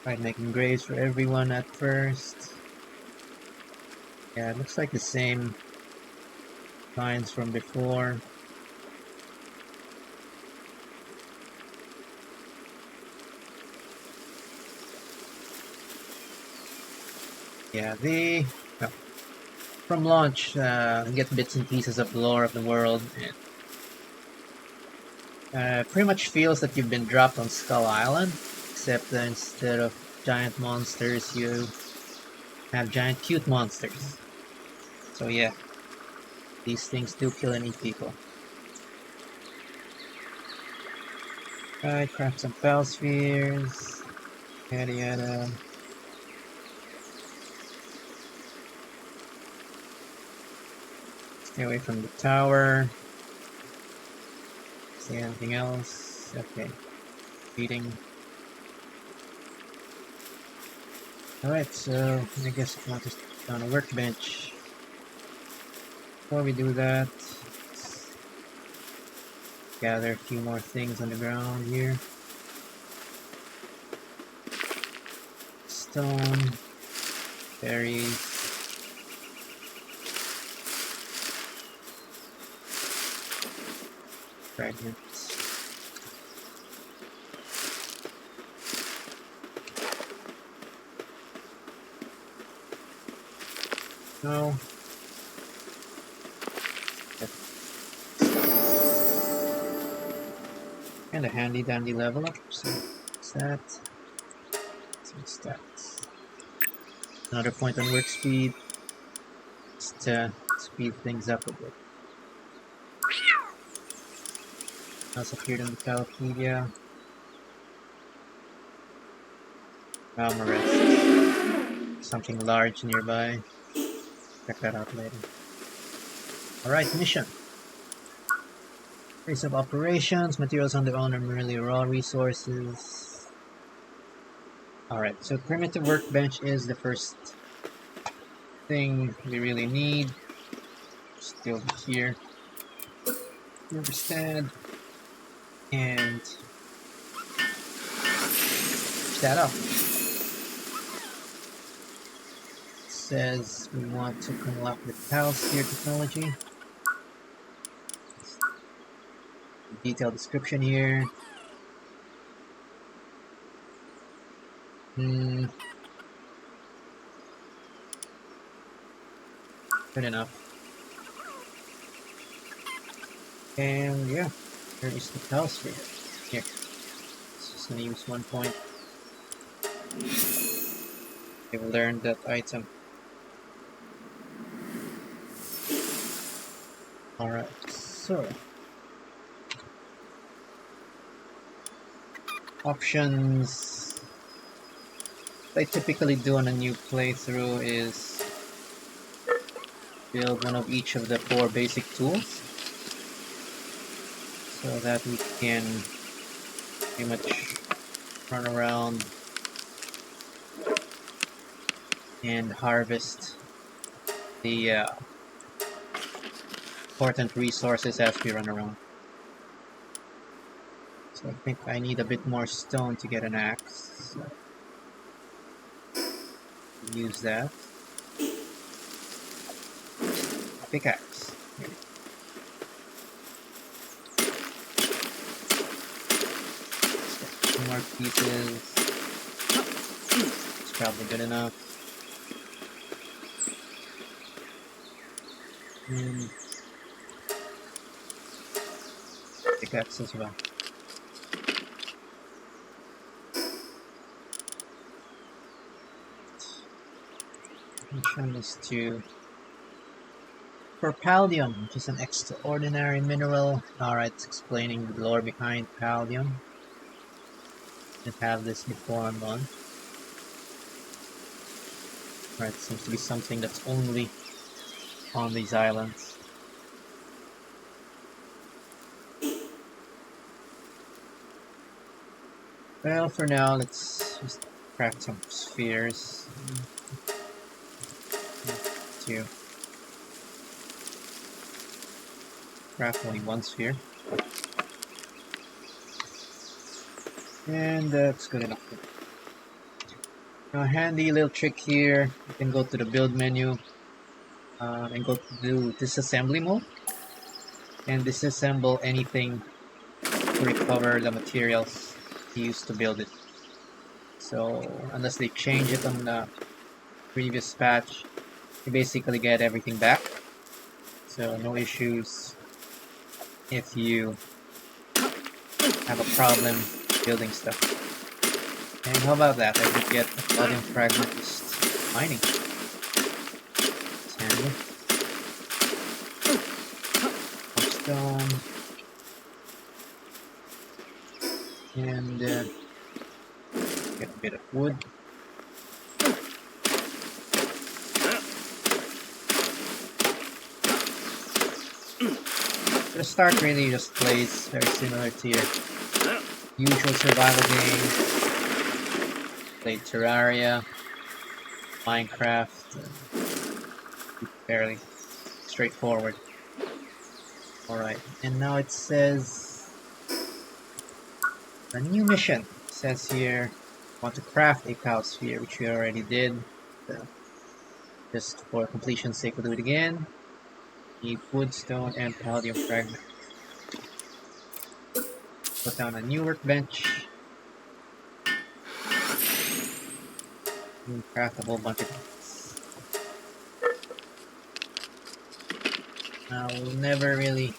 Tried making graves for everyone at first. Yeah, it looks like the same lines from before. Yeah, from launch, get bits and pieces of the lore of the world, and pretty much feels that you've been dropped on Skull Island, except that instead of giant monsters, you have giant cute monsters. So yeah, these things do kill and eat people. Alright, craft some Fel Spheres, yada yada. Stay away from the tower. See anything else? Okay, feeding. Alright, so I guess I'll just on a workbench. Before we do that, let's gather a few more things on the ground here. Stone, berries, fragments. No. And a handy dandy level up. So what's that? Some stats. Another point on work speed. Just to speed things up a bit. Also appeared in the Wikipedia. Armorist. Something large nearby. Check that out later. Alright, mission. Base of operations, materials on their own are merely raw resources. Alright, so primitive workbench is the first thing we really need. Still here. Understand. And push that up. It says we want to unlock the Palworld technology. Detailed description here. Good enough. And yeah, here is the Palworld. Here. Just gonna use 1 point. We've learned that item. Alright, so options I typically do on a new playthrough is build one of each of the 4 basic tools so that we can pretty much run around and harvest the important resources as we run around. So I think I need a bit more stone to get an axe. So use that. Pickaxe. Two more pieces. It's probably good enough. Pickaxe as well. Mission is to for Paldium, which is an extraordinary mineral. Alright, it's explaining the lore behind Paldium. Didn't have this before on one. Alright, seems to be something that's only on these islands. Well, for now, let's just craft some spheres. To craft only 1 sphere. And that's good enough. Now, a handy little trick here, you can go to the build menu and go to do disassembly mode and disassemble anything to recover the materials you used to build it. So unless they change it on the previous patch, you basically get everything back. So no issues if you have a problem building stuff. And how about that? I did get a Palladium fragment just mining. It's handy. Stone. And get a bit of wood. The start really just plays very similar to your usual survival game. Played Terraria, Minecraft, fairly straightforward. Alright, and now it says a new mission. It says here, want to craft a cow sphere, which we already did. Just for completion's sake, we'll do it again. Need wood, stone, and palladium fragment. Put down a new workbench. And craft a whole bunch of things. Now, we'll never really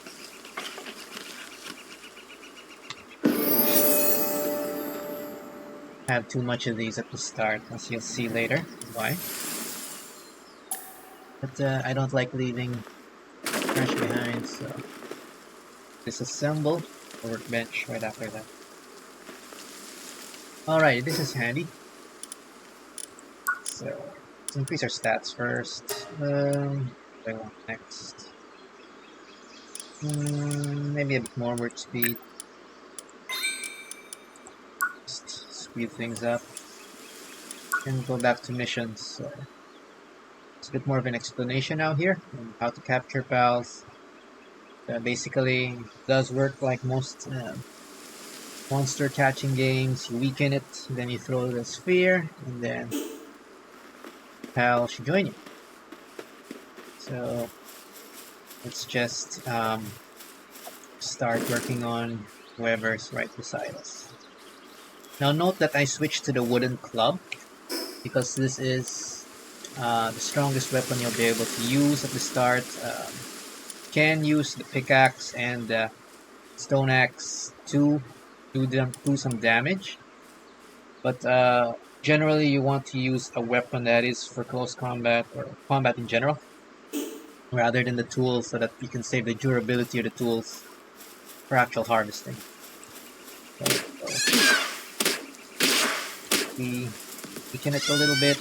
have too much of these at the start, as you'll see later why. But I don't like leaving trash behind, so disassemble the workbench right after that. Alright, this is handy. So let's increase our stats first. What do I want next? Maybe a bit more work speed. Just speed things up. And go back to missions. So it's a bit more of an explanation now here on how to capture pals. Basically, it does work like most monster catching games. You weaken it, then you throw the sphere, and then pal should join you. So let's just start working on whoever's right beside us. Now note that I switched to the wooden club because this is the strongest weapon you'll be able to use at the start. Can use the pickaxe and the stone axe to do some damage, but generally you want to use a weapon that is for close combat or combat in general rather than the tools, so that you can save the durability of the tools for actual harvesting. So we weaken it a little bit.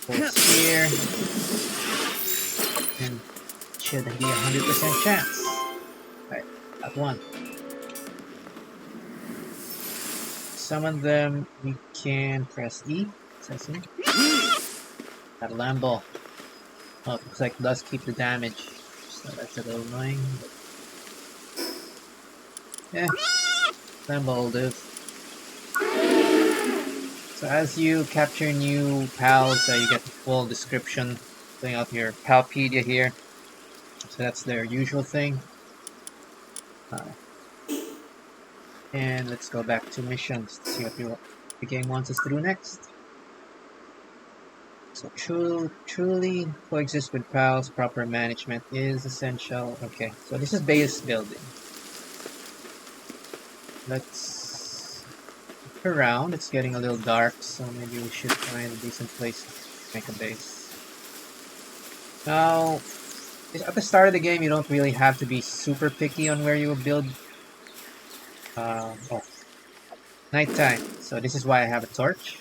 Goes here, and should be 100% chance. Right, got one. Summon them. We can press E. Says here. Got a Lambo. Oh, it looks like it does keep the damage, so that's a little annoying. Yeah, Lambo will do. So as you capture new pals, you get the full description, filling out your Palpedia here. So that's their usual thing. And let's go back to missions to see what the game wants us to do next. So truly coexist with pals, proper management is essential. Okay, so this is base building. Let's look around. It's getting a little dark, so maybe we should find a decent place to make a base. Now, at the start of the game, you don't really have to be super picky on where you will build. Nighttime. So this is why I have a torch.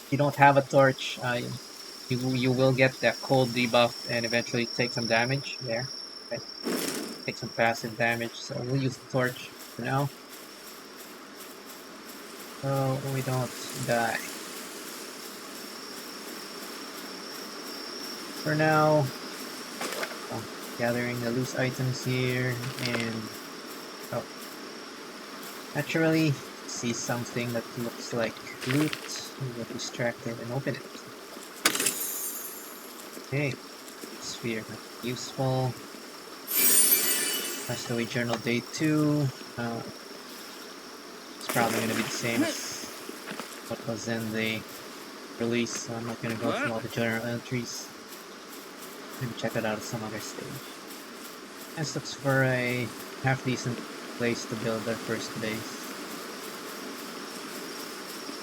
If you don't have a torch, you will get that cold debuff and eventually take some damage there. Okay. Take some passive damage. So we'll use the torch for now. So we don't die. For now, gathering the loose items here, and naturally See something that looks like loot, you get distracted and open it. Okay, sphere, useful. Castaway Journal Day 2. It's probably going to be the same as what was in the release, so I'm not going to go through all the journal entries. Maybe check it out at some other stage. This looks for a half-decent place to build our first base.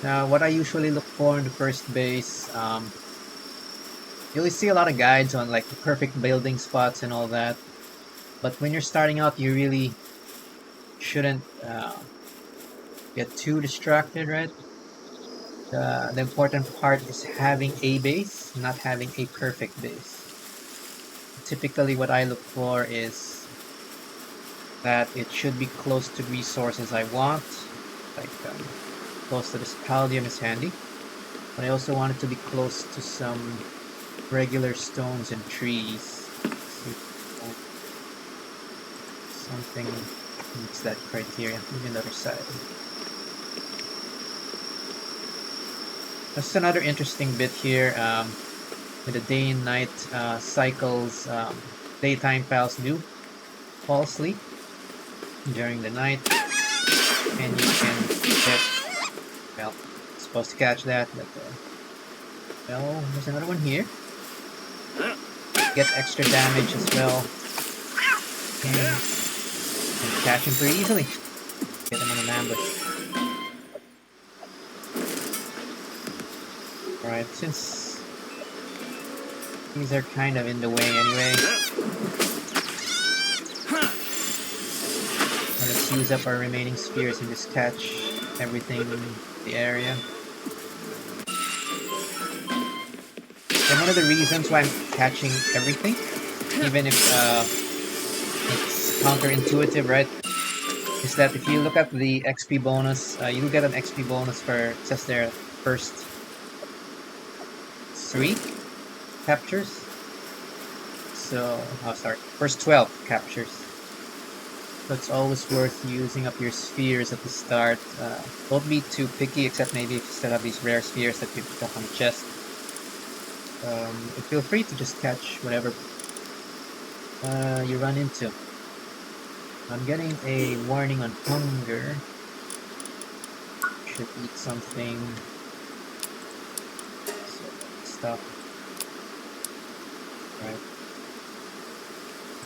Now, what I usually look for in the first base, you'll see a lot of guides on like the perfect building spots and all that. But when you're starting out, you really shouldn't get too distracted, right? The important part is having a base, not having a perfect base. Typically, what I look for is that it should be close to resources I want, like close to this palladium is handy, but I also want it to be close to some regular stones and trees. Something meets that criteria. Maybe another side. That's another interesting bit here. With the day and night cycles, daytime pals do fall asleep during the night, and you can get, well, supposed to catch that, but well, there's another one here. Get extra damage as well, and catch him pretty easily. Get him in an ambush. Alright, since these are kind of in the way anyway, let's use up our remaining spheres and just catch everything in the area. And one of the reasons why I'm catching everything, even if it's counterintuitive, right, is that if you look at the XP bonus, you'll get an XP bonus for, it says there, first 3 captures. So, first 12 captures. So it's always worth using up your spheres at the start. Don't be too picky, except maybe if you still have these rare spheres that you pick up on the chest. Feel free to just catch whatever you run into. I'm getting a warning on hunger. Should eat something. So, stop. Right.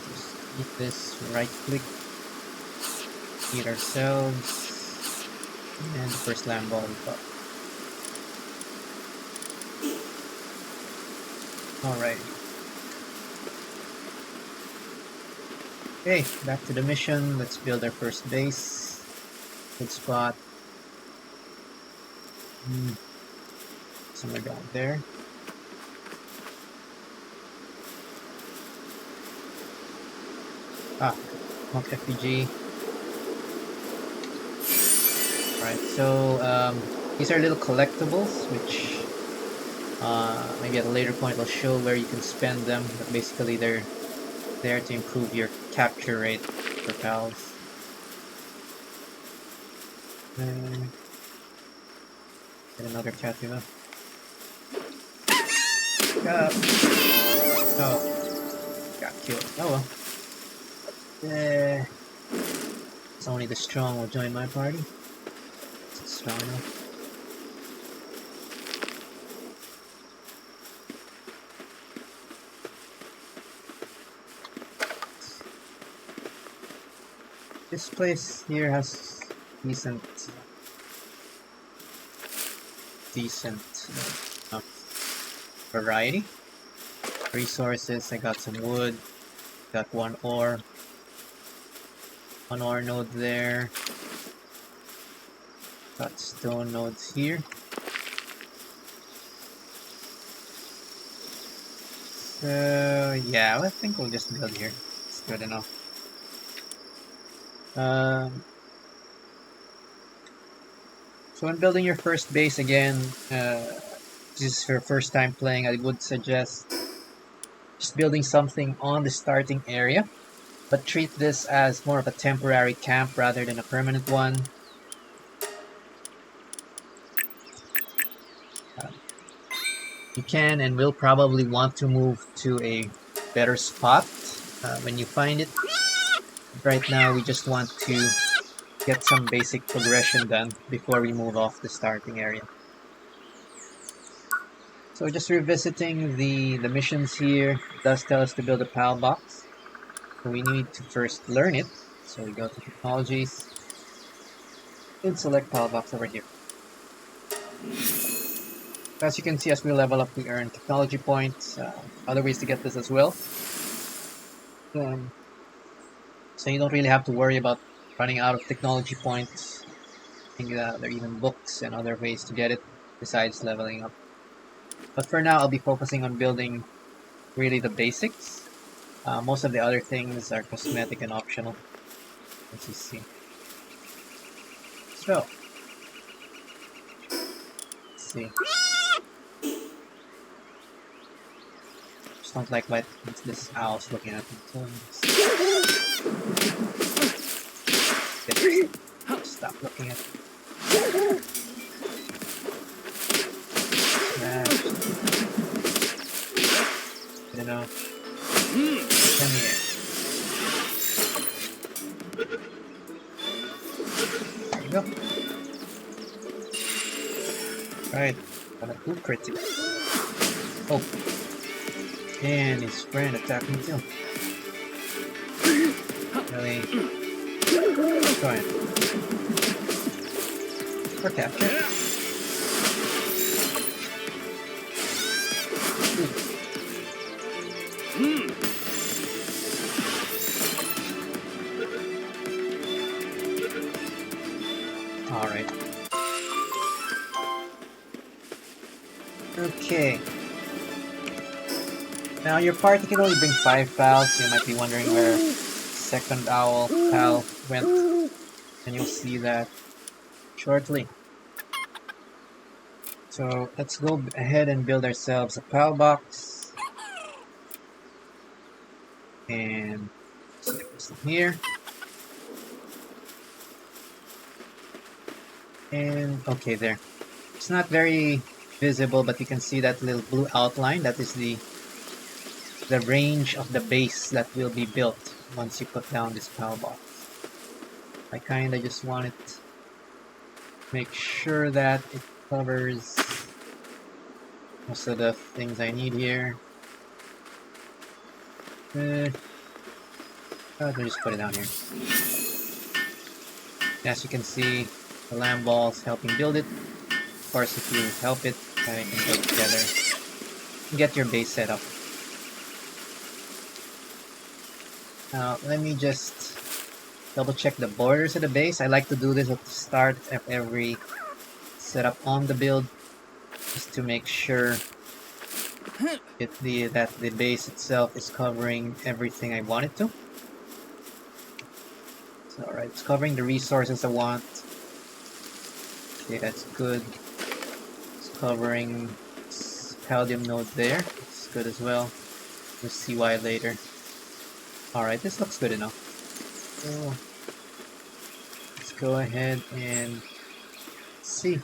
Just eat this, right click. Eat ourselves. And the first lamb ball we got. Alright. Okay, back to the mission. Let's build our first base. Good spot. Somewhere down there. Monk FPG. Alright, so these are little collectibles, which maybe at a later point I'll show where you can spend them, but basically they're there to improve your capture rate for pals. Get another Captiva. Oh, got killed. Oh well. It's only the strong will join my party. It's strong enough. This place here has decent variety. Resources, I got some wood, got one ore node there, got stone nodes here. So yeah, I think we'll just build here. It's good enough. So when building your first base again, this is your first time playing, I would suggest just building something on the starting area, but treat this as more of a temporary camp rather than a permanent one. You can and will probably want to move to a better spot when you find it. Right now, we just want to get some basic progression done before we move off the starting area. So just revisiting the missions here, it does tell us to build a PAL box. So we need to first learn it. So we go to Technologies and select PAL box over here. As you can see, as we level up, we earn technology points. Other ways to get this as well. So you don't really have to worry about running out of technology points. I think there are even books and other ways to get it besides leveling up. But for now, I'll be focusing on building really the basics. Most of the other things are cosmetic and optional, as you see. So, let's see. Just don't like what this owl's looking at me. So stop looking at me. You know. Come here. There you go. Right. Got a blue critic. Oh. And his friend attacked me too. Really? Destroy him. Or capture. Alright. Okay. Now your party can only bring 5 pals. You might be wondering where second owl pal went. And you'll see that shortly. So let's go ahead and build ourselves a pal box. And stick this in here. And okay, there. It's not very visible, but you can see that little blue outline. That is the range of the base that will be built once you put down this pal box. I kinda just wanted to make sure that it covers most of the things I need here. I'll just put it down here. As you can see, the lamb balls helping build it. Of course, if you help it, you can build together and get your base set up. Now, let me just double check the borders of the base. I like to do this at the start of every setup on the build, just to make sure that the base itself is covering everything I want it to. So, alright, it's covering the resources I want. Okay, that's good. It's covering this Paldium node there. It's good as well. We'll see why later. Alright, this looks good enough. So, let's go ahead and see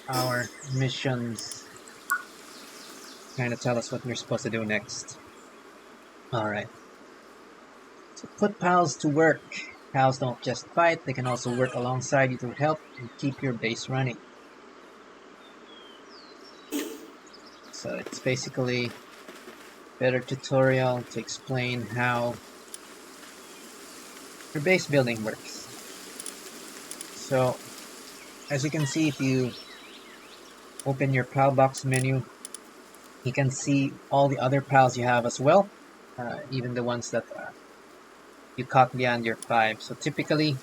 our missions. Kind of tell us what we're supposed to do next. Alright. So put pals to work. Pals don't just fight, they can also work alongside you to help and keep your base running. So it's basically better tutorial to explain how your base building works. So as you can see, if you open your pal box menu, you can see all the other pals you have as well, even the ones that you caught beyond your 5. So typically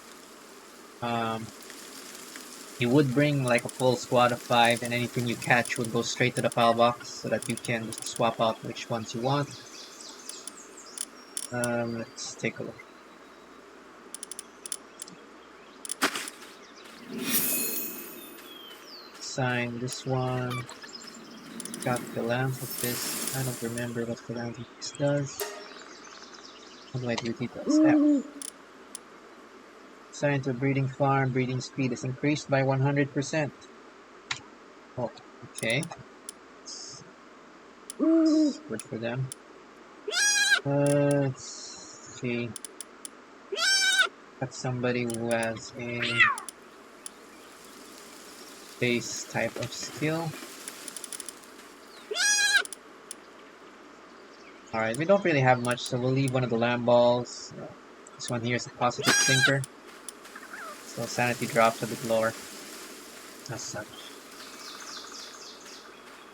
you would bring like a full squad of 5, and anything you catch would go straight to the pal box so that you can just swap out which ones you want. Let's take a look. Assign this one. Got philanthropist. I don't remember what philanthropist does. What do I do? It does. Yeah. Assigned to a breeding farm. Breeding speed is increased by 100%. Oh, okay. It's good for them. Let's see. Got somebody who has a base type of skill. Alright, we don't really have much, so we'll leave one of the lamb balls. This one here is a positive thinker, so sanity drops a bit lower as such.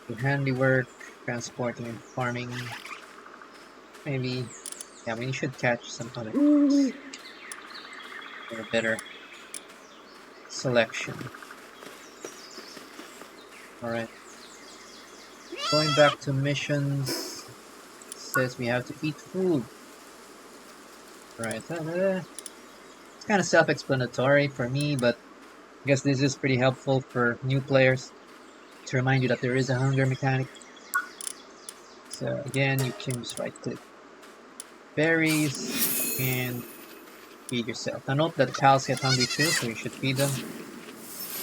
Do handiwork, transporting and farming. Maybe, yeah, we should catch some other things for a better selection. Alright, going back to missions, says we have to eat food. Right, it's kind of self-explanatory for me, but I guess this is pretty helpful for new players to remind you that there is a hunger mechanic. So again, you can just right-click berries and feed yourself. Now note that pals get hungry too, so you should feed them.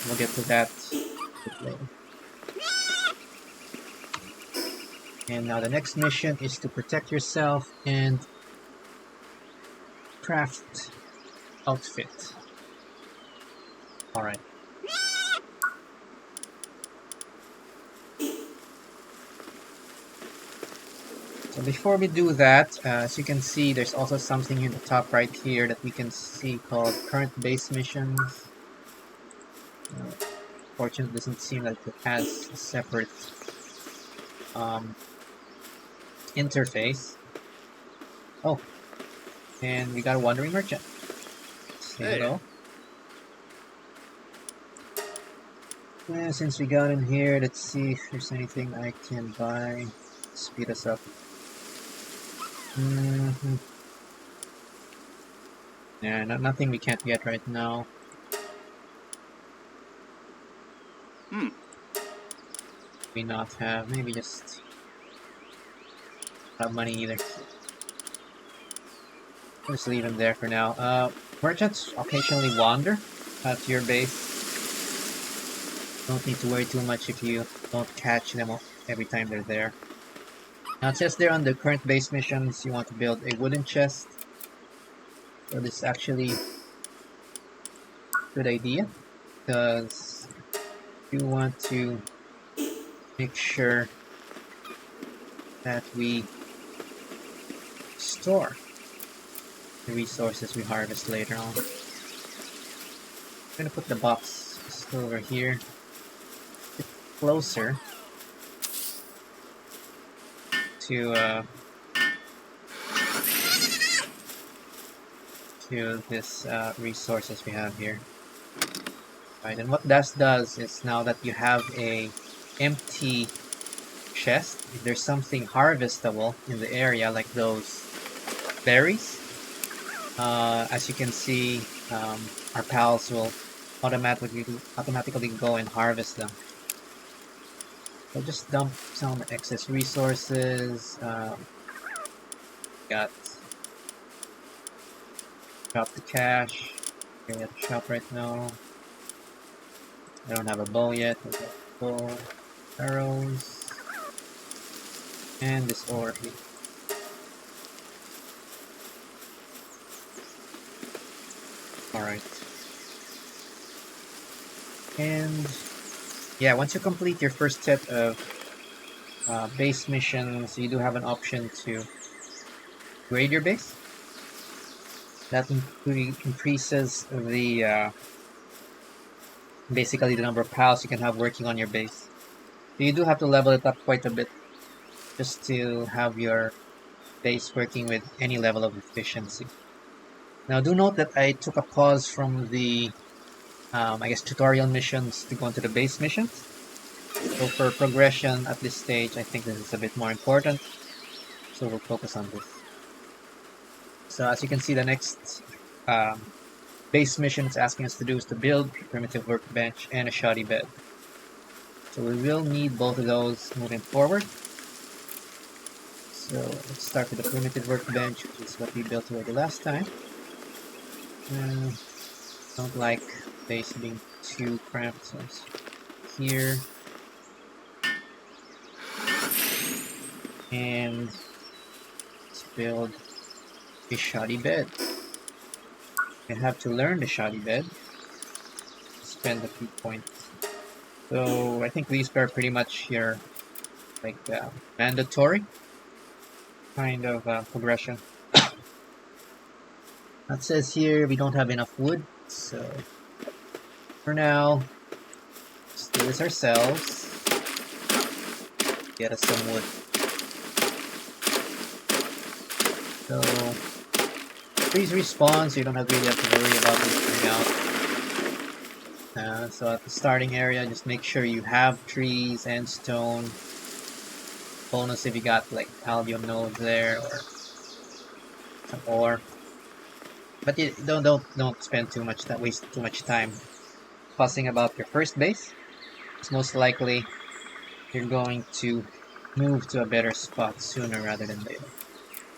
We'll get to that a bit later. And now the next mission is to protect yourself and craft outfit. Alright. So before we do that, as you can see, there's also something in the top right here that we can see called current base missions. Fortunately, it doesn't seem like it has a separate interface. Oh, and we got a wandering merchant. Say hello. Since we got in here, let's see if there's anything I can buy. Speed us up. Yeah, nothing we can't get right now. We not have, maybe just not money either. Just leave him there for now. Merchants occasionally wander to your base. Don't need to worry too much if you don't catch them every time they're there. Now it says there on the current base missions you want to build a wooden chest. So this is actually a good idea, because you want to make sure that we store the resources we harvest later on. I'm gonna put the box just over here, a bit closer to this resources we have here. Right, and what that does is, now that you have a empty chest, if there's something harvestable in the area, like those berries, as you can see, our pals will automatically go and harvest them. So just dump some excess resources. Got drop the cash. Okay, at the shop right now. I don't have a bow yet. I got bow, arrows, and this ore here. Alright. And yeah, once you complete your first set of base missions, you do have an option to grade your base. That increases the basically the number of pals you can have working on your base. So you do have to level it up quite a bit just to have your base working with any level of efficiency. Now do note that I took a pause from the I guess tutorial missions to go into the base missions. So for progression at this stage, I think this is a bit more important, so we'll focus on this. So as you can see, the next base mission it's asking us to do is to build a primitive workbench and a shoddy bed. So we will need both of those moving forward. So let's start with the primitive workbench, which is what we built already last time. Don't like base being too cramped, so it's here. And let's build a shoddy bed. You have to learn the shoddy bed. Spend a few points. So I think these are pretty much your like mandatory kind of progression. It says here we don't have enough wood, so for now, let's do this ourselves. Get us some wood. So please respawn, so you don't really have to worry about this out. So at the starting area, just make sure you have trees and stone. Bonus if you got like albion nodes there or some ore. But you don't spend too much waste too much time fussing about your first base. It's most likely you're going to move to a better spot sooner rather than later.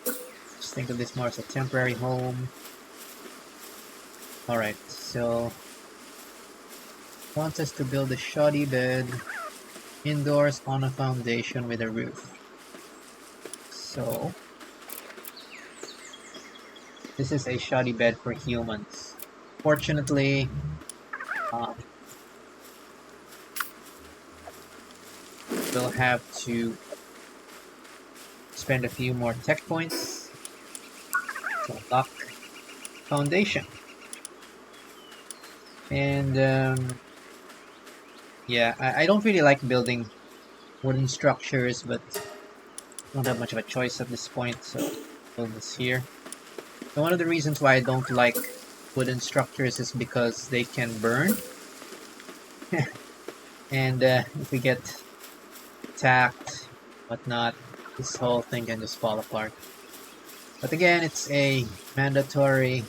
Just think of this more as a temporary home. Alright, so wants us to build a shoddy bed indoors on a foundation with a roof. So this is a shoddy bed for humans. Fortunately, we'll have to spend a few more tech points to unlock foundation. And yeah, I don't really like building wooden structures, but don't have much of a choice at this point, so build this here. So one of the reasons why I don't like wooden structures is because they can burn. And if we get attacked, whatnot, this whole thing can just fall apart. But again, it's a mandatory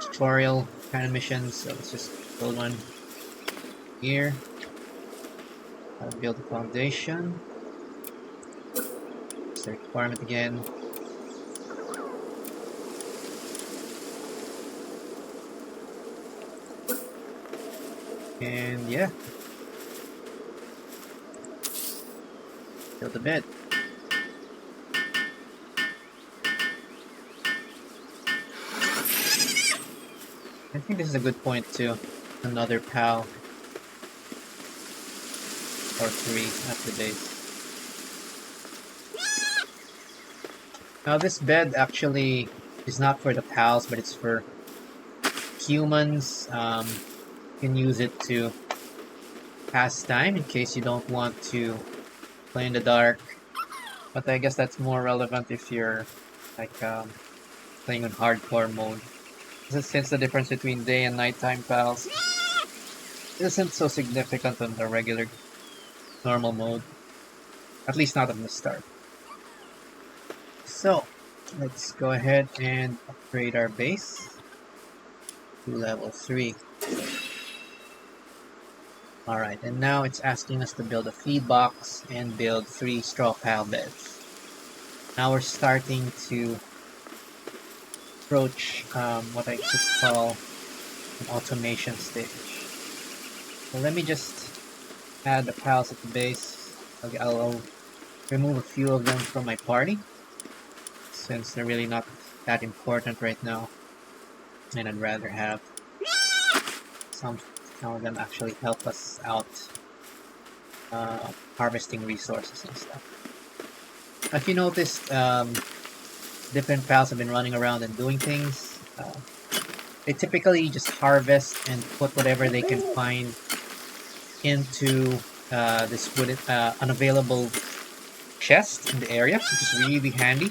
tutorial kind of mission, so let's just build one here. Build a foundation. It's a requirement again. And yeah, build a bed. I think this is a good point too. Another pal or 3 at the base. Now this bed actually is not for the pals, but it's for humans. You can use it to pass time in case you don't want to play in the dark. But I guess that's more relevant if you're like playing on hardcore mode. Since the difference between day and nighttime pals isn't so significant on the regular normal mode. At least not at the start. So let's go ahead and upgrade our base to level 3. Alright, and now it's asking us to build a feed box and build 3 straw pile beds. Now we're starting to approach what I could call an automation stage. So let me just add the piles at the base. I'll remove a few of them from my party since they're really not that important right now, and I'd rather have some of them actually help us out harvesting resources and stuff. If you noticed, different pals have been running around and doing things. They typically just harvest and put whatever they can find into this wooden unavailable chest in the area, which is really handy.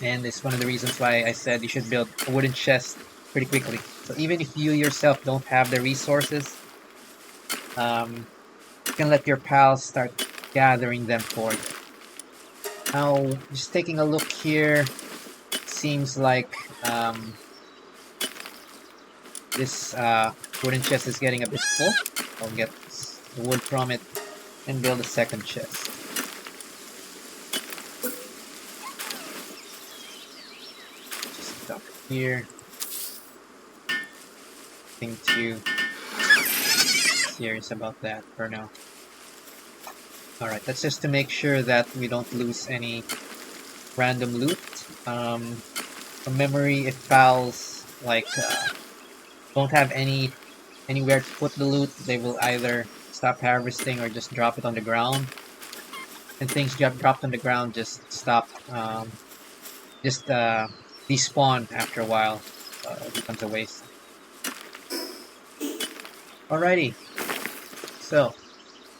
And it's one of the reasons why I said you should build a wooden chest pretty quickly. So even if you yourself don't have the resources, you can let your pals start gathering them for you. Now, just taking a look here, seems like this wooden chest is getting a bit full. I'll get the wood from it and build a second chest. Just dump it here. Nothing too serious about that for now. Alright, that's just to make sure that we don't lose any random loot. From memory, if pals like don't have anywhere to put the loot, they will either stop harvesting or just drop it on the ground. And things dropped on the ground just stop, just despawn after a while. It becomes a waste. Alrighty, so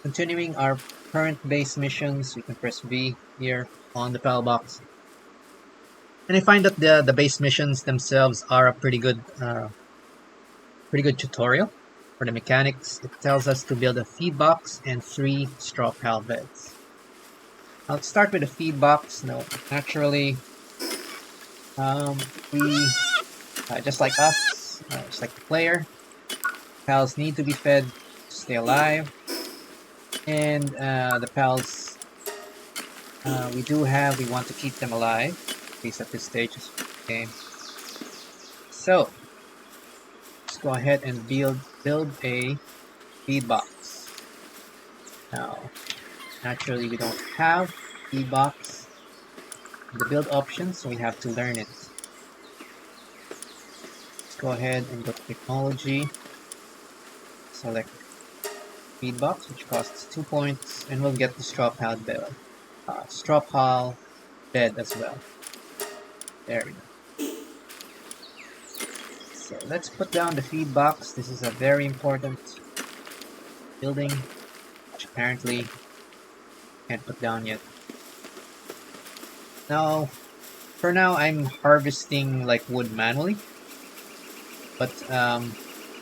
continuing our current base missions, we can press V here on the PAL box. And I find that the base missions themselves are a pretty good tutorial for the mechanics. It tells us to build a feed box and 3 straw pal beds. I'll start with the feed box. No, naturally, we just like us, just like the player, pals need to be fed to stay alive, and the pals we want to keep them alive, at least at this stage of the game. So let's go ahead and build a feed box. Now, naturally, we don't have feed box in the build options, so we have to learn it. Let's go ahead and go to technology, select feed box, which costs 2 points, and we'll get the straw pal bed as well. There we go. So let's put down the feed box. This is a very important building, which apparently can't put down yet. Now, for now, I'm harvesting like wood manually, but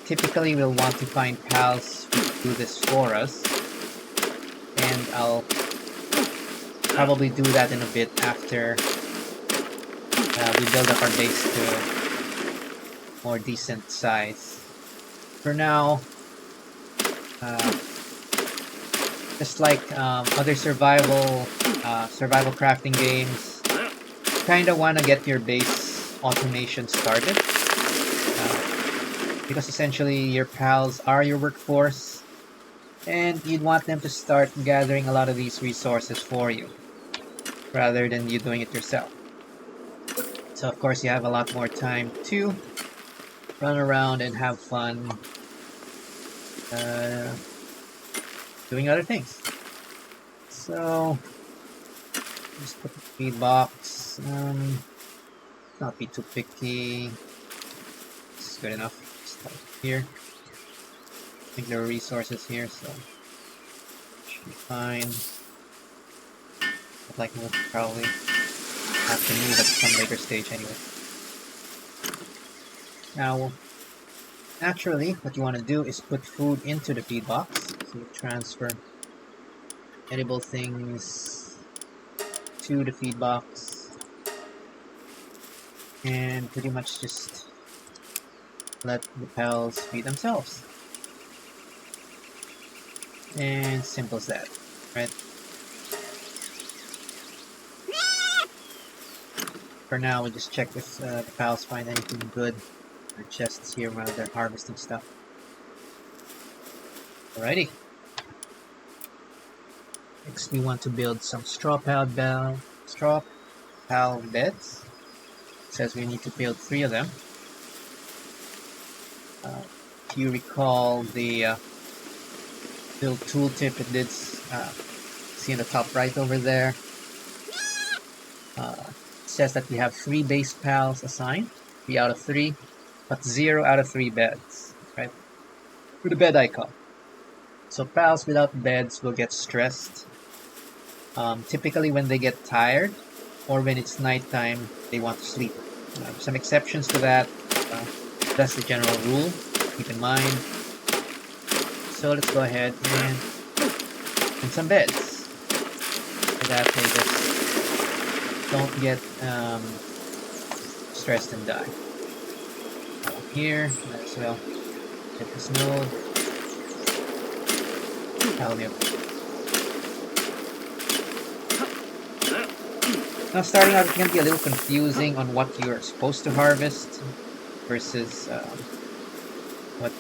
typically we'll want to find pals who do this for us, and I'll probably do that in a bit after we build up our base to more decent size. For now, just like other survival crafting games, kinda wanna get your base automation started, because essentially your pals are your workforce, and you'd want them to start gathering a lot of these resources for you, rather than you doing it yourself. So of course you have a lot more time to run around and have fun doing other things. So just put the feed box, not be too picky, this is good enough. Start here. I think there are resources here, so should be fine. But like we'll probably have to move at some later stage anyway. Now, naturally, what you want to do is put food into the feed box. So you transfer edible things to the feed box, and pretty much just let the pals feed themselves. And simple as that, right? For now, we'll just check if the pals find anything good. Our chests here while they're harvesting stuff. Alrighty. Next, we want to build some straw pal beds. It says we need to build 3 of them. If you recall the build tooltip, it did see in the top right over there. It says that we have 3 base pals assigned, 3 out of 3, but 0 out of 3 beds, right? With the bed icon. So pals without beds will get stressed. Typically when they get tired, or when it's nighttime, they want to sleep. Some exceptions to that. That's the general rule. Keep in mind. So let's go ahead and some beds, so that they just don't get stressed and die. Here, might as well hit this node. Now starting out, it can be a little confusing on what you're supposed to harvest versus what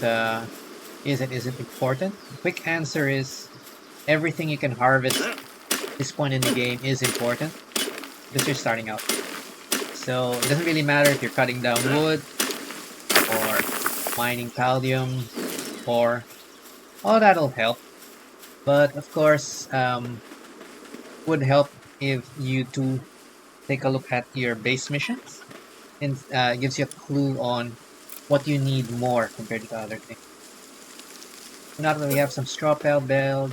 is and isn't important. The quick answer is everything you can harvest at this point in the game is important because you're starting out. So it doesn't really matter if you're cutting down wood or mining palladium or all that'll help. But of course, would help if you do take a look at your base missions and gives you a clue on what you need more compared to the other things. So now that we have some straw pal beds,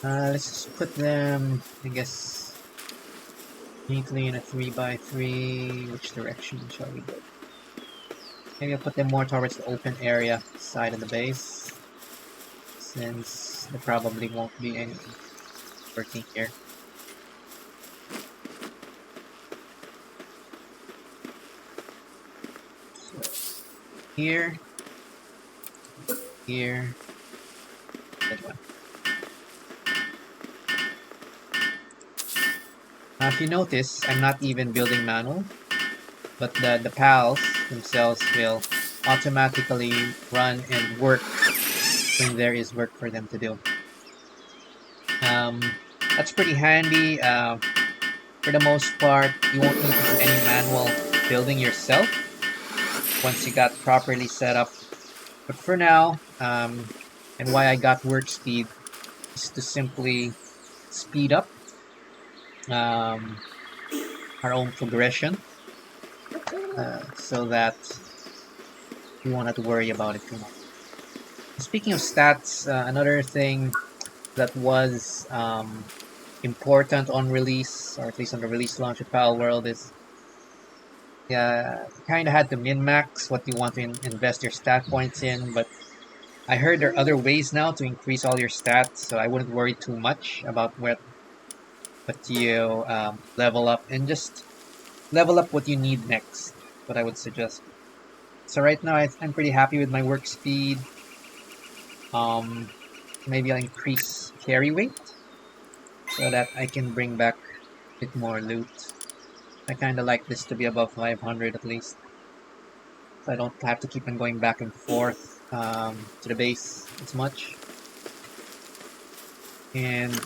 let's just put them, I guess, neatly in a 3x3. Which direction shall we go? Maybe I'll put them more towards the open area side of the base, since there probably won't be any working here. So here, that one. Now if you notice, I'm not even building manual, but the pals themselves will automatically run and work when there is work for them to do. That's pretty handy. For the most part, you won't need to do any manual building yourself once you got properly set up. But for now, and why I got work speed is to simply speed up um, our own progression, so that we won't have to worry about it too much. Speaking of stats, another thing that was important on release, or at least on the release launch of Palworld, is you kind of had to min-max what you want to invest your stat points in, but I heard there are other ways now to increase all your stats, so I wouldn't worry too much about what you level up, and just level up what you need next, what I would suggest. So right now I'm pretty happy with my work speed. Maybe I'll increase carry weight so that I can bring back a bit more loot. I kind of like this to be above 500 at least, so I don't have to keep on going back and forth to the base as much. And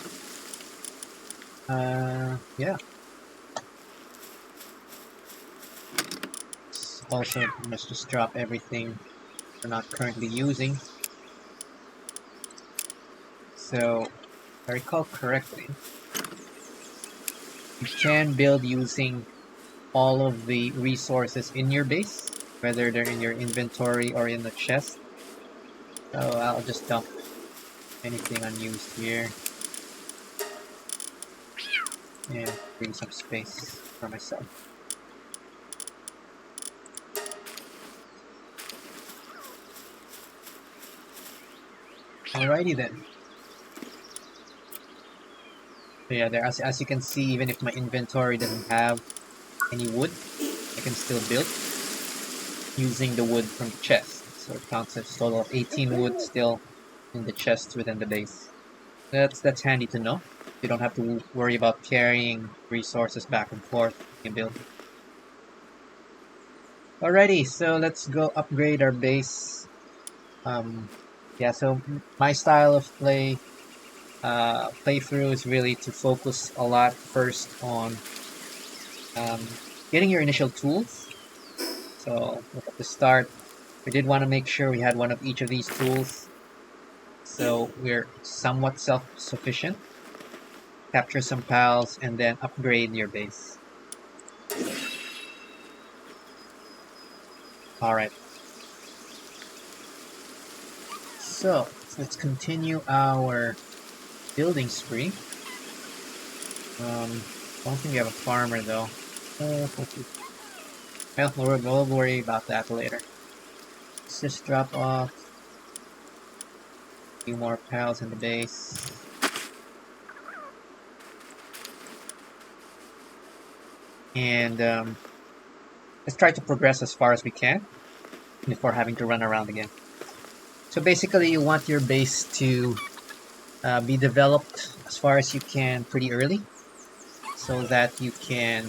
yeah. Also, let's just drop everything we're not currently using. So, if I recall correctly, you can build using all of the resources in your base, whether they're in your inventory or in the chest. So I'll just dump anything unused here and bring some space for myself. Alrighty then. So yeah, there, as you can see, even if my inventory doesn't have any wood, I can still build using the wood from the chest. So it counts as a total of 18 wood still in the chest within the base. That's handy to know. You don't have to worry about carrying resources back and forth in build. Alrighty, so let's go upgrade our base. Yeah, so my style of playthrough is really to focus a lot first on getting your initial tools. So at the start, we did want to make sure we had one of each of these tools, so we're somewhat self-sufficient. Capture some pals and then upgrade your base. Alright. So let's continue our building spree. Don't think we have a farmer though. Well, we'll worry about that later. Let's just drop off a few more pals in the base. And let's try to progress as far as we can before having to run around again. So basically you want your base to be developed as far as you can pretty early, so that you can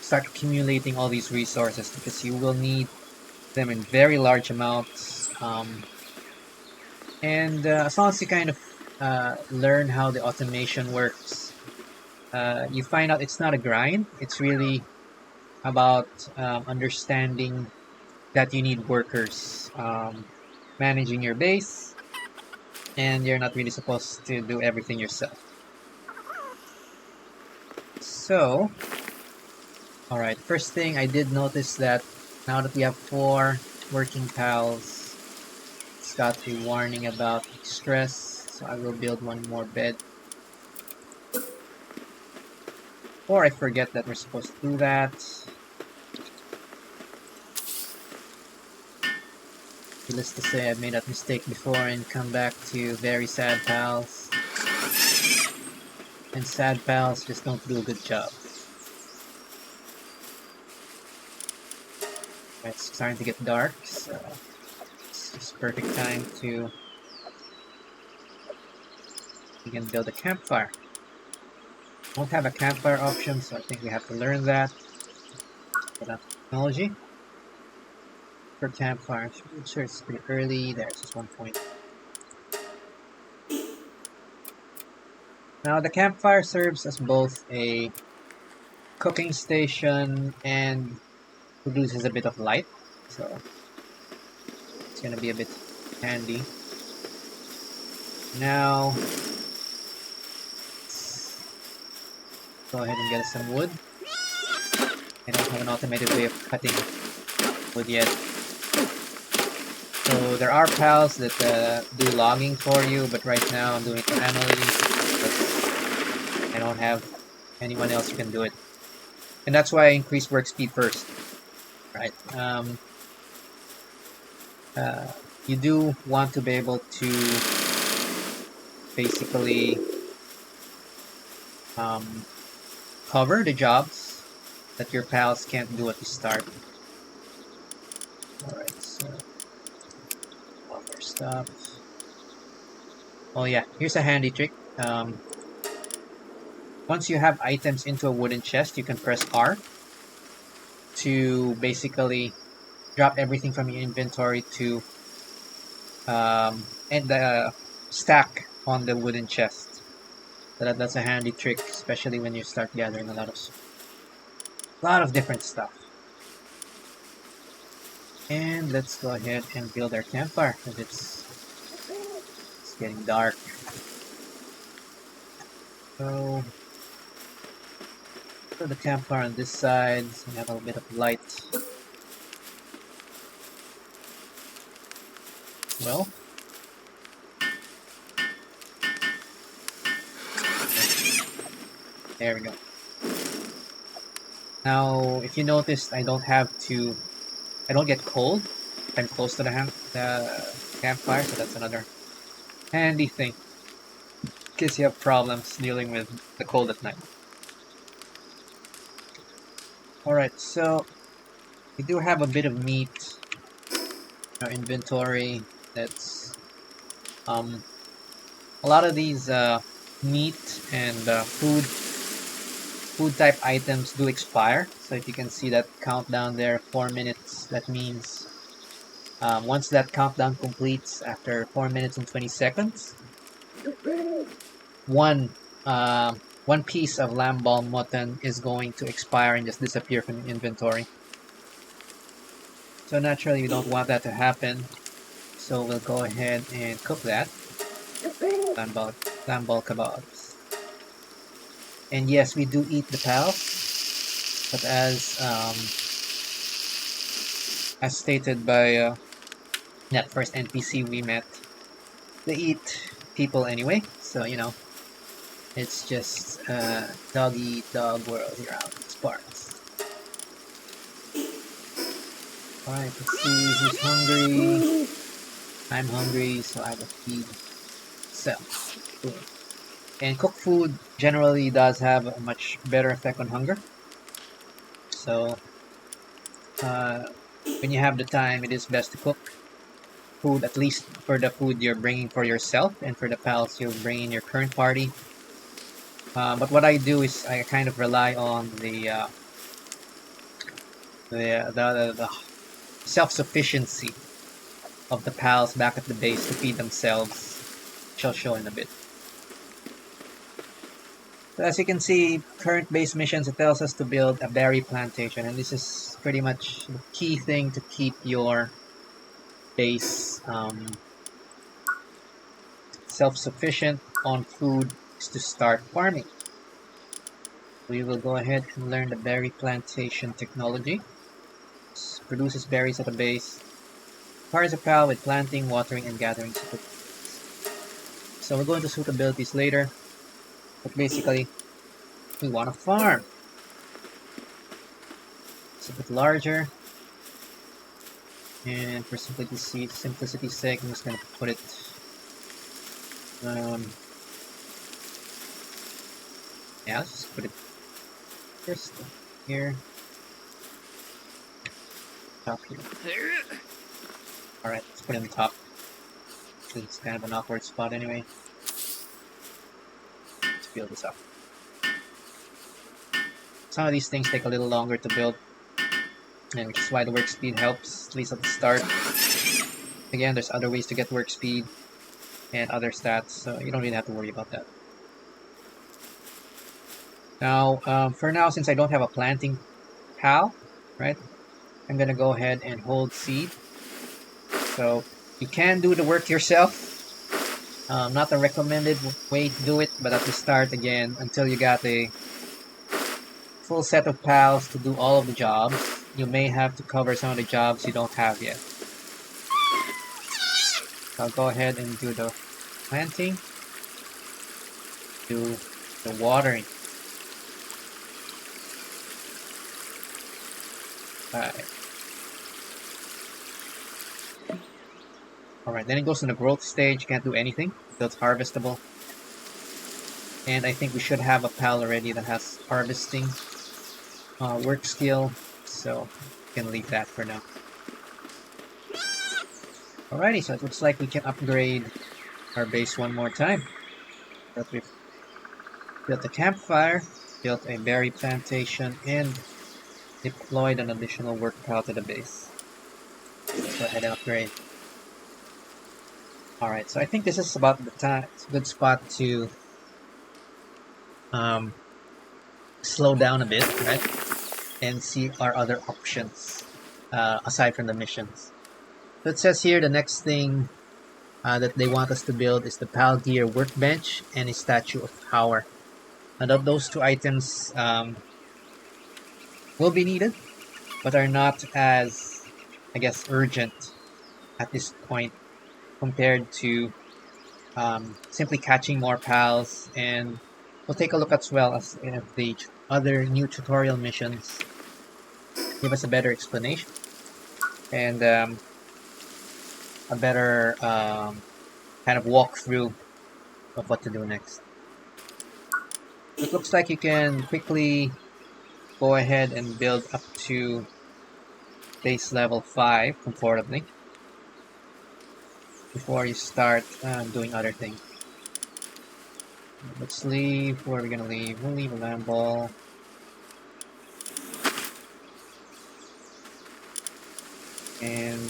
start accumulating all these resources, because you will need them in very large amounts And as long as you kind of learn how the automation works, you find out it's not a grind. It's really about understanding that you need workers, managing your base, and you're not really supposed to do everything yourself. So, alright, first thing I did notice that now that we have 4 working pals, it's got a warning about stress, so I will build one more bed. Or I forget that we're supposed to do that. Needless to say, I've made that mistake before and come back to very sad pals. And sad pals just don't do a good job. It's starting to get dark, so it's just perfect time to begin build a campfire. Won't have a campfire option, so I think we have to learn that. Technology for campfire. I'm sure it's pretty early. There's just 1 point. Now the campfire serves as both a cooking station and produces a bit of light, so it's gonna be a bit handy. Now let's go ahead and get us some wood. I don't have an automated way of cutting wood yet. So there are pals that do logging for you, but right now I'm doing it manually because I don't have anyone else who can do it. And that's why I increased work speed first. Right. You do want to be able to basically cover the jobs that your pals can't do at the start. Alright, so other stuff. Oh yeah, here's a handy trick. Once you have items into a wooden chest, you can press R to basically drop everything from your inventory to and the stack on the wooden chest. So that's a handy trick, especially when you start gathering a lot of different stuff. And let's go ahead and build our campfire because it's getting dark. So put the campfire on this side so we have a little bit of light. Well, there we go. Now, if you noticed, I don't get cold if I'm close to the campfire, so that's another handy thing in case you have problems dealing with the cold at night. Alright, so we do have a bit of meat in our inventory. That's a lot of these meat and food type items do expire. So if you can see that countdown there, 4 minutes, that means once that countdown completes after 4 minutes and 20 seconds, one piece of lamb ball mutton is going to expire and just disappear from the inventory. So naturally, we don't want that to happen. So we'll go ahead and cook that. Lamb ball kebabs. And yes, we do eat the pals, but as stated by that first NPC we met, they eat people anyway. So you know, it's just dog eat dog world here out in Sparks. Alright, let's see who's hungry. I'm hungry, so I will feed myself. Cool. And cooked food generally does have a much better effect on hunger. So when you have the time, it is best to cook food, at least for the food you're bringing for yourself and for the pals you're bringing in your current party. But what I do is I kind of rely on the self-sufficiency of the pals back at the base to feed themselves, which I'll show in a bit. So as you can see, current base missions, it tells us to build a berry plantation, and this is pretty much the key thing to keep your base self-sufficient on food, is to start farming. We will go ahead and learn the berry plantation technology. This produces berries at the base, requires a pal with planting, watering, and gathering supplies. So we'll go into suitabilities later, but basically we want to farm. It's a bit larger, and for simplicity's sake, I'm just going to put it yeah, let's just put it first here, top here. Alright, let's put it on the top. It's kind of an awkward spot anyway. Let's build this up. Some of these things take a little longer to build, and which is why the work speed helps, at least at the start. Again, there's other ways to get work speed and other stats, so you don't really have to worry about that. Now, for now, since I don't have a planting pal, right, I'm gonna go ahead and hold seed. So you can do the work yourself. Not a recommended way to do it, but at the start, again, until you got a full set of pals to do all of the jobs, you may have to cover some of the jobs you don't have yet. So I'll go ahead and do the planting, do the watering. Alright, then it goes to the growth stage. You can't do anything until it's harvestable. And I think we should have a pal already that has harvesting work skill, so we can leave that for now. Alrighty, so it looks like we can upgrade our base one more time. But we've built a campfire, built a berry plantation, and deployed an additional work pal to the base. Let's go ahead and upgrade. Alright, so I think this is about the time, it's a good spot to slow down a bit, right? And see our other options aside from the missions. So it says here the next thing that they want us to build is the Pal Gear Workbench and a Statue of Power. And those two items will be needed, but are not as, I guess, urgent at this point compared to simply catching more pals. And we'll take a look as well as if the other new tutorial missions give us a better explanation and a better kind of walkthrough of what to do next. It looks like you can quickly go ahead and build up to base level 5 comfortably before you start doing other things. Let's leave. Where are we gonna leave? We'll leave a land ball. And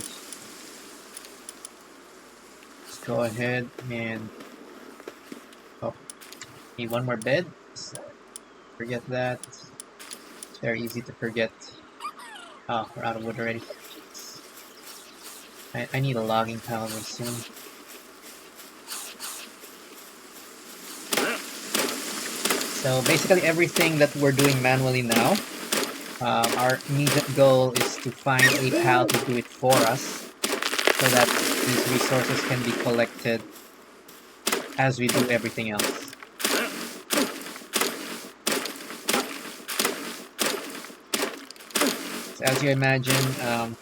let's go ahead and need one more bed. So forget that. It's very easy to forget. Oh, we're out of wood already. I need a logging pal very soon. So basically everything that we're doing manually now, our immediate goal is to find a pal to do it for us so that these resources can be collected as we do everything else. So as you imagine,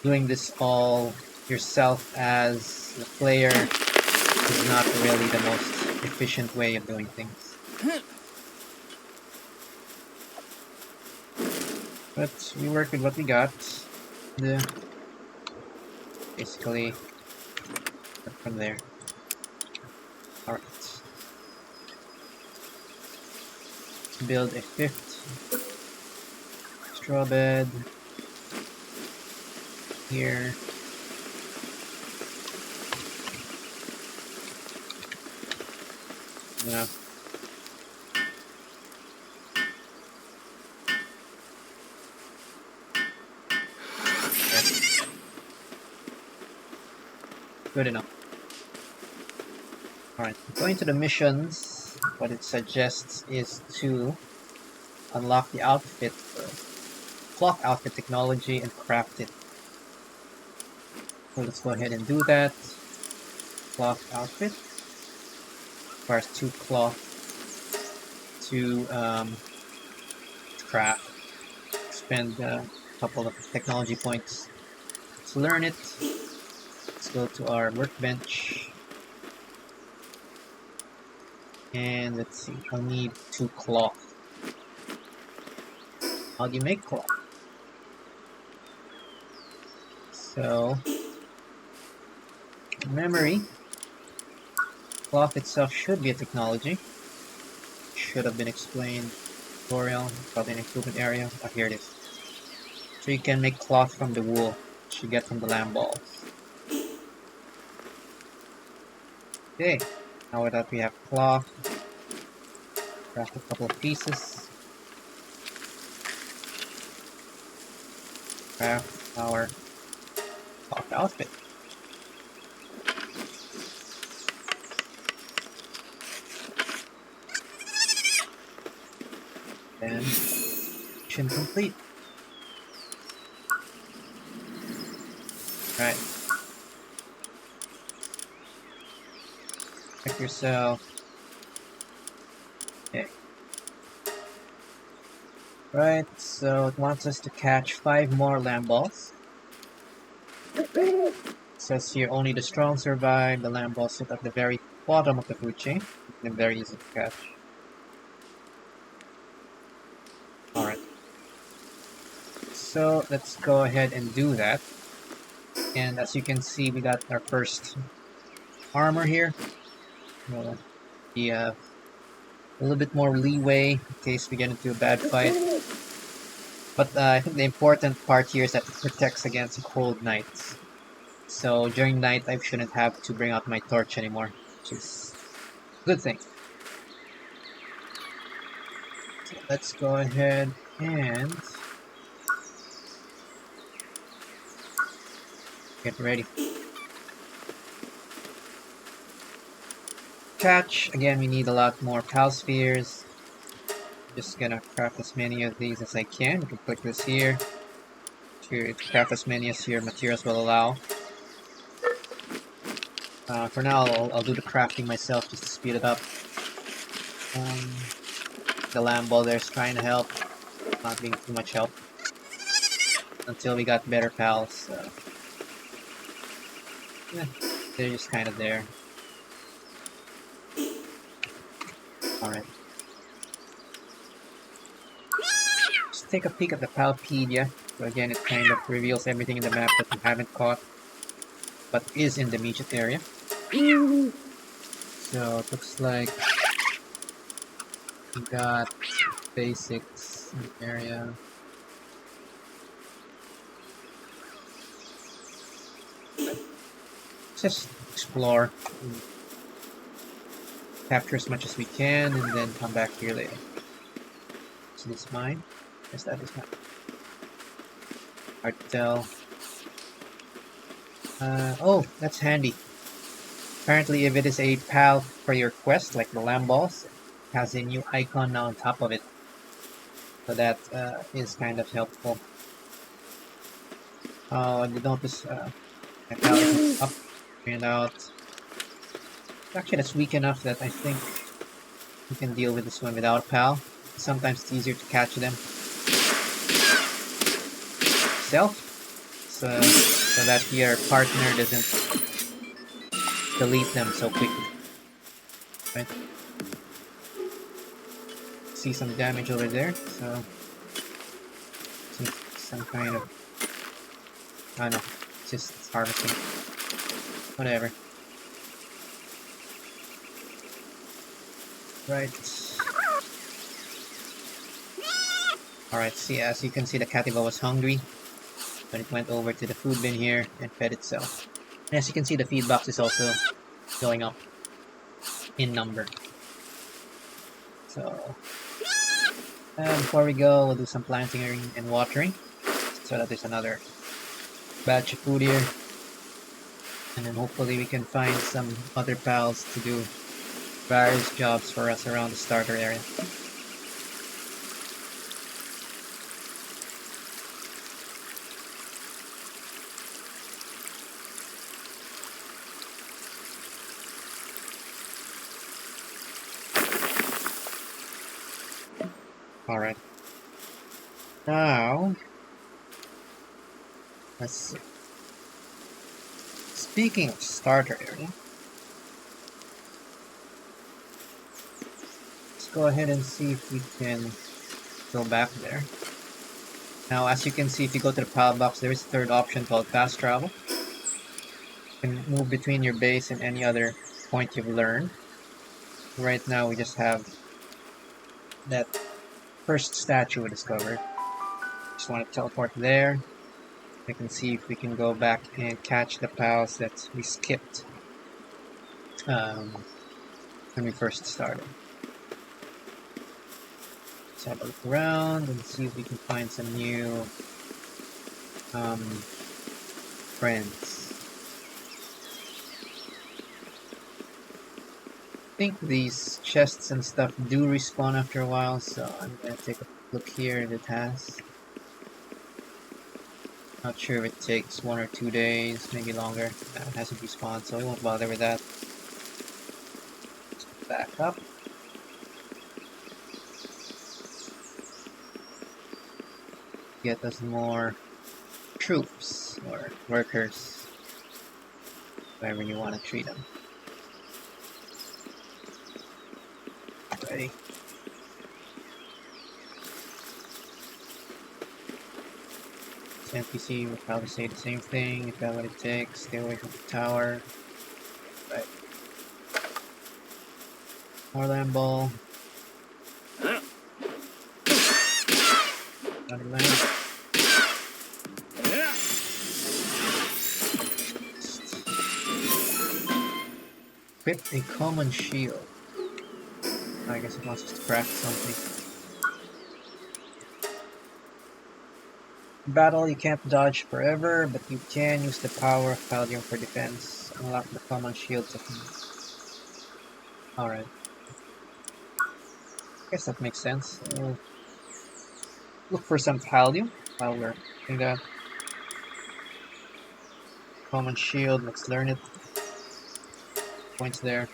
doing this all yourself as the player is not really the most efficient way of doing things. But we work with what we got. Basically, from there. Alright. Build a 5th straw bed. here. Yeah. Okay. Good enough. Alright, going to the missions, what it suggests is to unlock the outfit, clock outfit technology, and craft it. So let's go ahead and do that. Clock outfit requires 2 cloth to craft. Spend a couple of technology points to learn it. Let's go to our workbench. And let's see, I'll need 2 cloth. How do you make cloth? So, memory. Cloth itself should be a technology. Should have been explained. Tutorial about an improvement area. Oh, here it is. So you can make cloth from the wool which you get from the lamb balls. Okay, now that we have cloth, craft a couple of pieces. Craft our cloth outfit. Then, mission complete. Right. Check yourself. Okay. Right, so it wants us to catch 5 more lamb balls. It says here only the strong survive. The lamb balls sit at the very bottom of the food chain. They're very easy to catch. Alright. So let's go ahead and do that. And as you can see, we got our first armor here. We have a little bit more leeway in case we get into a bad fight. But I think the important part here is that it protects against cold nights. So during night, I shouldn't have to bring out my torch anymore, which is a good thing. So let's go ahead and get ready. Catch. Again, we need a lot more pal spheres. Just gonna craft as many of these as I can. You can click this here to craft as many as your materials will allow. For now, I'll do the crafting myself just to speed it up. The lamb ball there's trying to help, not being too much help until we got better pals. Yeah, they're just kind of there. Alright. Just take a peek at the Palpedia. So again, it kind of reveals everything in the map that we haven't caught, but is in the immediate area. So it looks like we got basics in the area. Just explore, capture as much as we can, and then come back here later. Is this mine? Yes, that is mine. Hard to tell. Oh, that's handy. Apparently, if it is a pal for your quest, like the lamb balls, it has a new icon now on top of it. So that is kind of helpful. Oh, and you notice my pal isn't up and out. Actually, that's weak enough that I think we can deal with this one without a pal. Sometimes it's easier to catch them self, so that your partner doesn't delete them so quickly. Right? See some damage over there, so some kind of, I don't know, just harvesting. Whatever. Right. Alright, see, as you can see, the Kativa was hungry. But it went over to the food bin here and fed itself. And as you can see, the feed box is also going up in number. So before we go, we'll do some planting and watering so that there's another batch of food here. And then hopefully we can find some other pals to do various jobs for us around the starter area. Alright. Now, let's see. Speaking of starter area, let's go ahead and see if we can go back there. Now, as you can see, if you go to the pal box, there is a third option called fast travel. You can move between your base and any other point you've learned. Right now, we just have that first statue we discovered. Just want to teleport there. We can see if we can go back and catch the pals that we skipped when we first started. Let's have a look around and see if we can find some new friends. I think these chests and stuff do respawn after a while, so I'm gonna take a look here if it has. Not sure if it takes 1 or 2 days, maybe longer. No, it hasn't respawned, so we won't bother with that. Let's back up. Get us more troops or workers, whatever you want to treat them. Ready. NPC will probably say the same thing. If that's what it takes, stay away from the tower. Right. More land ball. Another land. Equip a common shield. I guess it wants us to craft something. In battle, you can't dodge forever, but you can use the power of Palworld for defense. Unlock the common shield technique. Alright. Guess that makes sense. We'll look for some Palworld while we're doing that. Common shield, let's learn it. Points there. It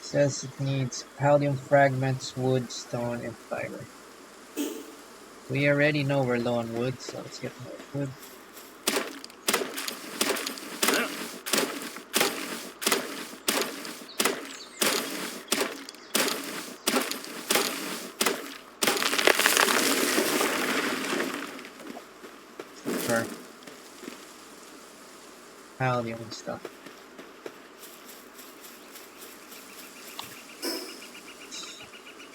says it needs Palworld fragments, wood, stone, and fiber. We already know we're low on wood, so let's get more wood. For Palworld and stuff.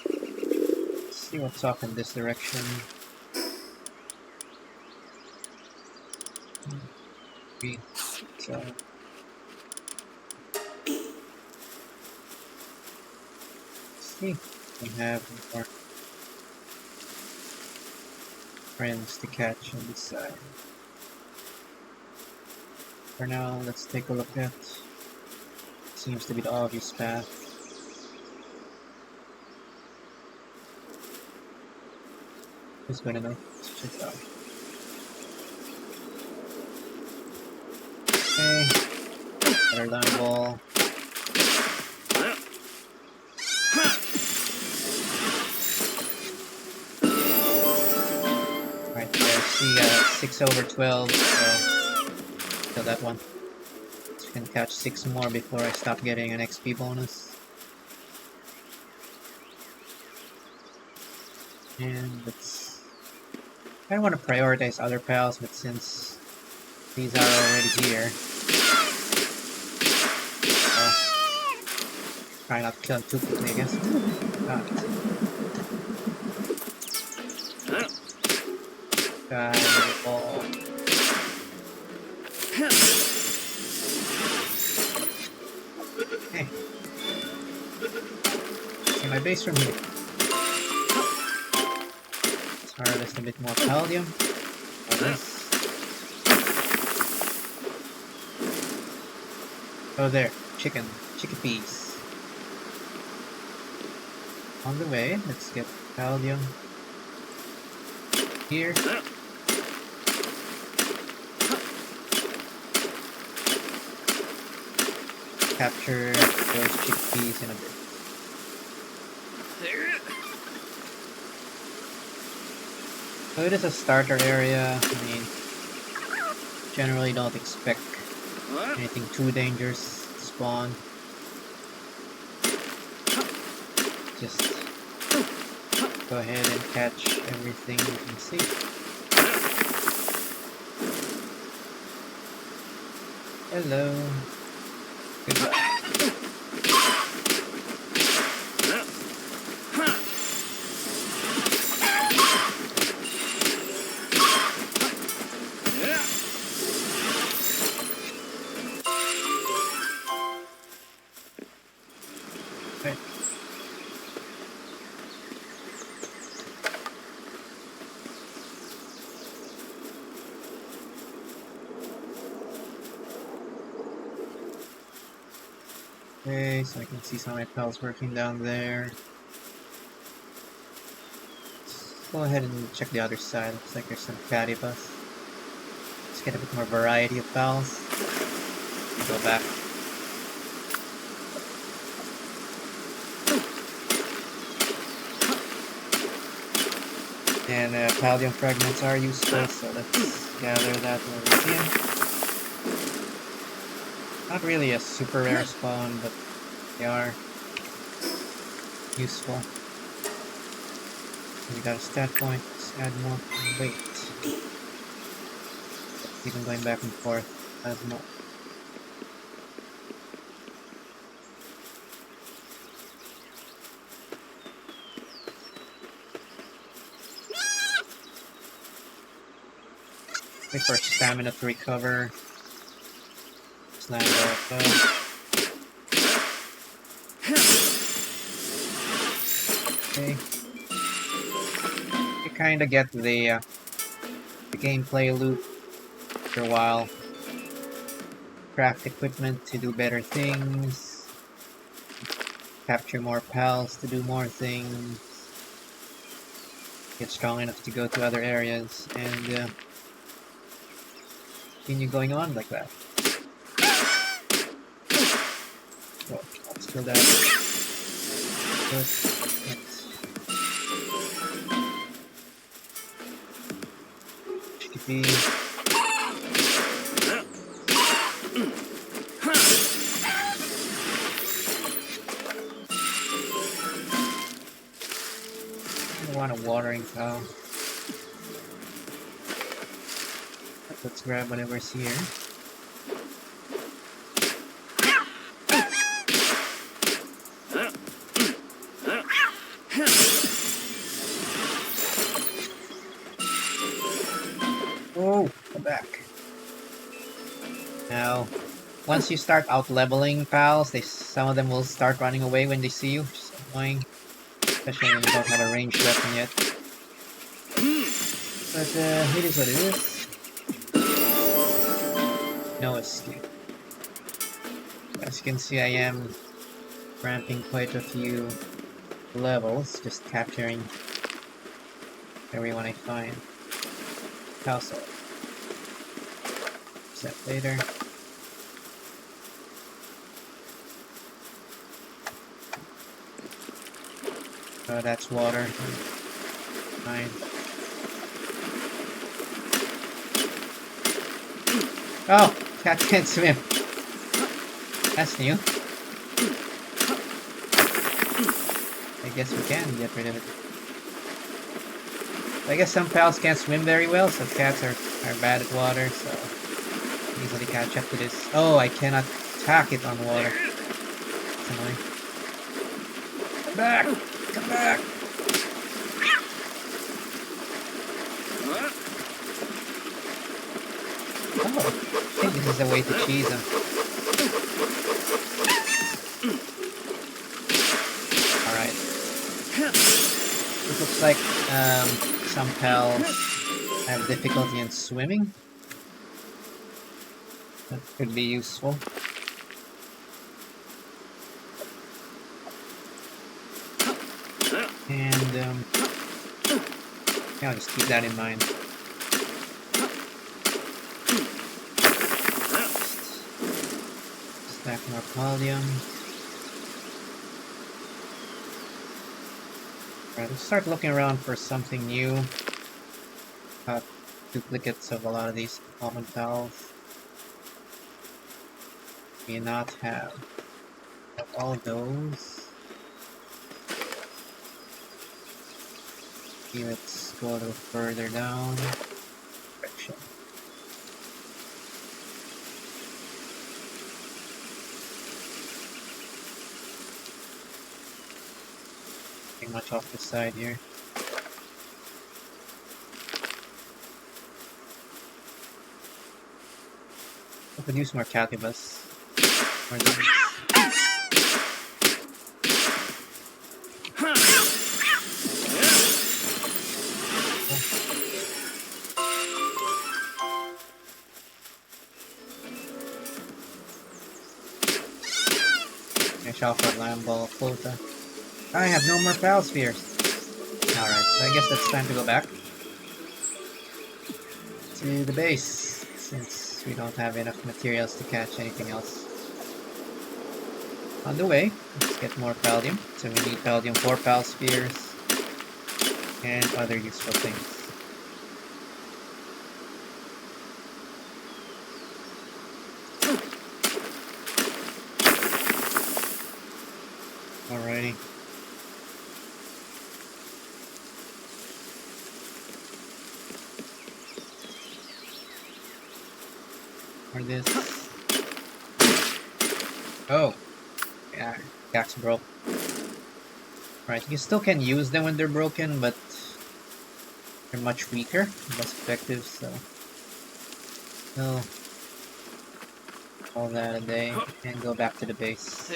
Let's see what's up in this direction. So let's see if we have more friends to catch on this side. For now, let's take a look at. Seems to be the obvious path. It's good enough. Let's check it out. Okay, another land ball. Right there, see 6/12, so kill that one. So we can catch 6 more before I stop getting an XP bonus. And let's... I want to prioritize other pals, but since these are already here, try not to kill them too quickly, I guess. Ball. Hey. See my base from here. Let's harvest a bit more Paldium. Oh, there. Chickpeas. On the way, let's get Paldium here. Capture those chickpeas in a bit. So it is a starter area. I mean, generally don't expect anything too dangerous to spawn. Just go ahead and catch everything you can see. Hello. Goodbye. Okay, so I can see some of my pals working down there. Let's go ahead and check the other side. Looks like there's some platypus. Let's get a bit more variety of pals. Go back. And Paldium fragments are useful, so let's gather that when we see them. Not really a super rare spawn, but they are useful. We got a stat point, let's add more weight. Even going back and forth as more. Wait for stamina to recover. Slam it off. Okay. You kinda get the gameplay loop after a while. Craft equipment to do better things. Capture more pals to do more things. Get strong enough to go to other areas and continue going on like that. Oh, let's kill that. Good. Chickpea. I want a watering cow. Let's grab whatever's here. Oh, come back. Now, once you start out-leveling pals, some of them will start running away when they see you, which is annoying. Especially when you don't have a ranged weapon yet. But it is what it is. No escape. As you can see, I am ramping quite a few levels, just capturing everyone I find. House set later. Oh, that's water. Fine. Oh, cat can't swim. That's new. I guess we can get rid of it. I guess some pals can't swim very well, so cats are bad at water, so easily catch up to this. Oh, I cannot attack it on water. That's annoying. Come back! Come back! Oh, think this is a way to cheese him. Alright. It looks like some pals have difficulty in swimming. That could be useful. And yeah, I'll just keep that in mind. Stack more pallium. Alright, let's start looking around for something new. Duplicates of a lot of these common pals. We not have all of those. Okay, let's go a little further down. Direction. Pretty much off the side here. I could use more calculus. More these. Alpha Lamball Quota. I have no more Pal Spheres. Alright, so I guess it's time to go back to the base, since we don't have enough materials to catch anything else. On the way, let's get more Paldium. So we need Paldium for Pal Spheres and other useful things. Alrighty. Or this. Oh. Yeah, Cax broke. Right, you still can use them when they're broken, but they're much weaker, less effective, so we'll call that a day and go back to the base.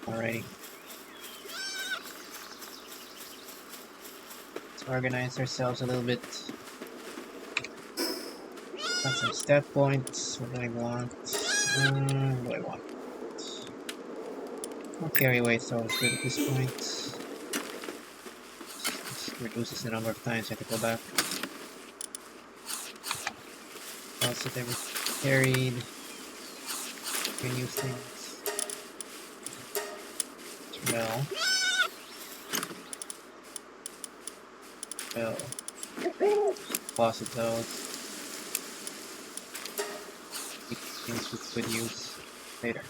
Alrighty. Let's organize ourselves a little bit. Got some stat points. What do I want? What do I want? I'll carry weight, so it's good at this point. This reduces the number of times I have to go back. Also, they were carried. Can use things. Well. Well. Deposit those. Things we could use later.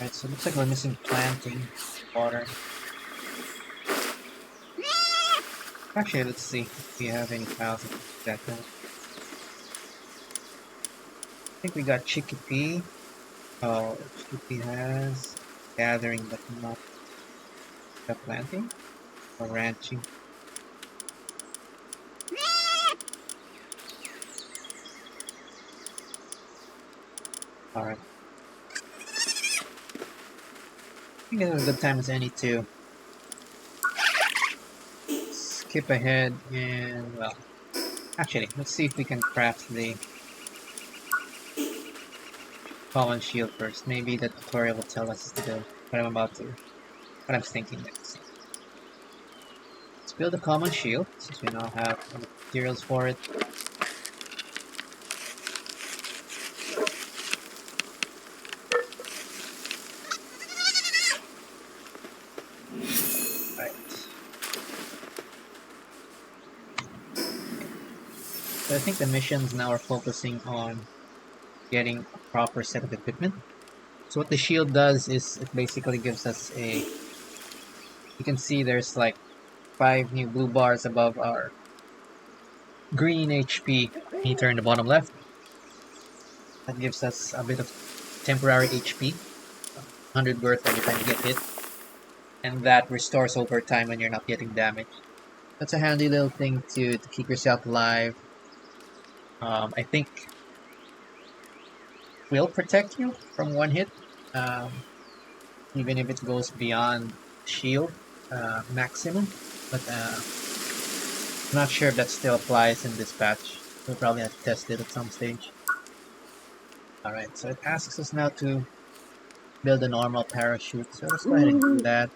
Right, so it looks like we're missing planting, water. Actually, let's see if we have any files that I think we got Chickpea. Oh, Chickpea has gathering but not the planting or ranching. Alright. I think it's a good time as any to skip ahead and, well, actually, let's see if we can craft the common shield first. Maybe the tutorial will tell us to do what I'm thinking next. Let's build a common shield, since we now have all the materials for it. So I think the missions now are focusing on getting a proper set of equipment. So what the shield does is it basically gives us a... You can see there's like 5 new blue bars above our green HP meter in the bottom left. That gives us a bit of temporary HP, 100 worth every time you get hit, and that restores over time when you're not getting damaged. That's a handy little thing to keep yourself alive. I think will protect you from one hit, um, even if it goes beyond shield maximum. But I'm not sure if that still applies in this patch. We'll probably have to test it at some stage. Alright, so it asks us now to build a normal parachute. So let's go ahead and do that,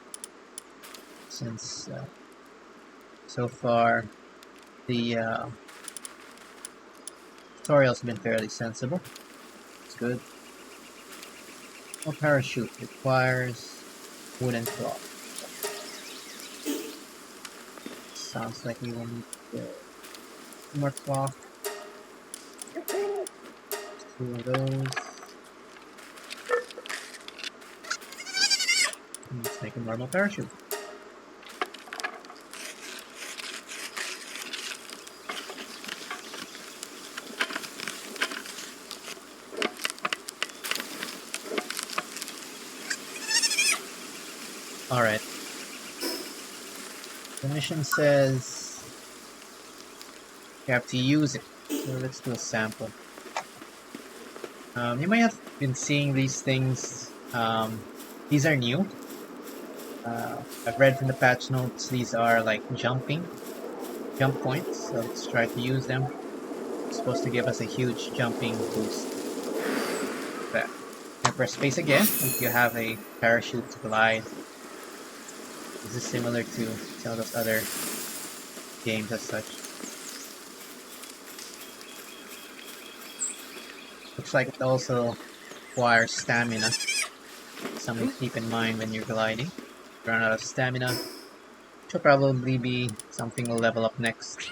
since so far the tutorial's been fairly sensible. It's good. No parachute requires wooden cloth. Sounds like we will need more cloth. Two of those. And let's make a normal parachute. Alright. The mission says you have to use it. So let's do a sample. You might have been seeing these things. These are new. I've read from the patch notes these are like jump points. So let's try to use them. It's supposed to give us a huge jumping boost. There. And press space again if you have a parachute to glide. This is similar to some of those other games as such. Looks like it also requires stamina. Something to keep in mind when you're gliding. If you run out of stamina, which will probably be something we'll level up next.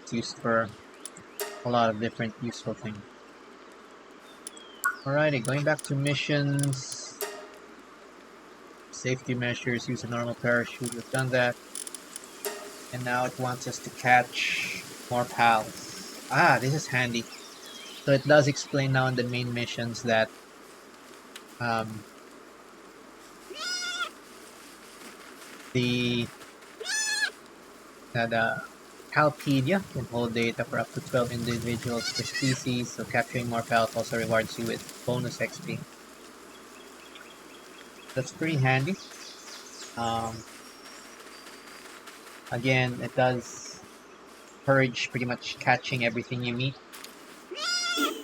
It's used for a lot of different useful things. Alrighty, going back to missions. Safety measures, use a normal parachute, we've done that. And now it wants us to catch more pals. Ah, this is handy. So it does explain now in the main missions that the Palpedia can hold data for up to 12 individuals per species, so capturing more pals also rewards you with bonus XP. That's pretty handy. Again, it does encourage pretty much catching everything you meet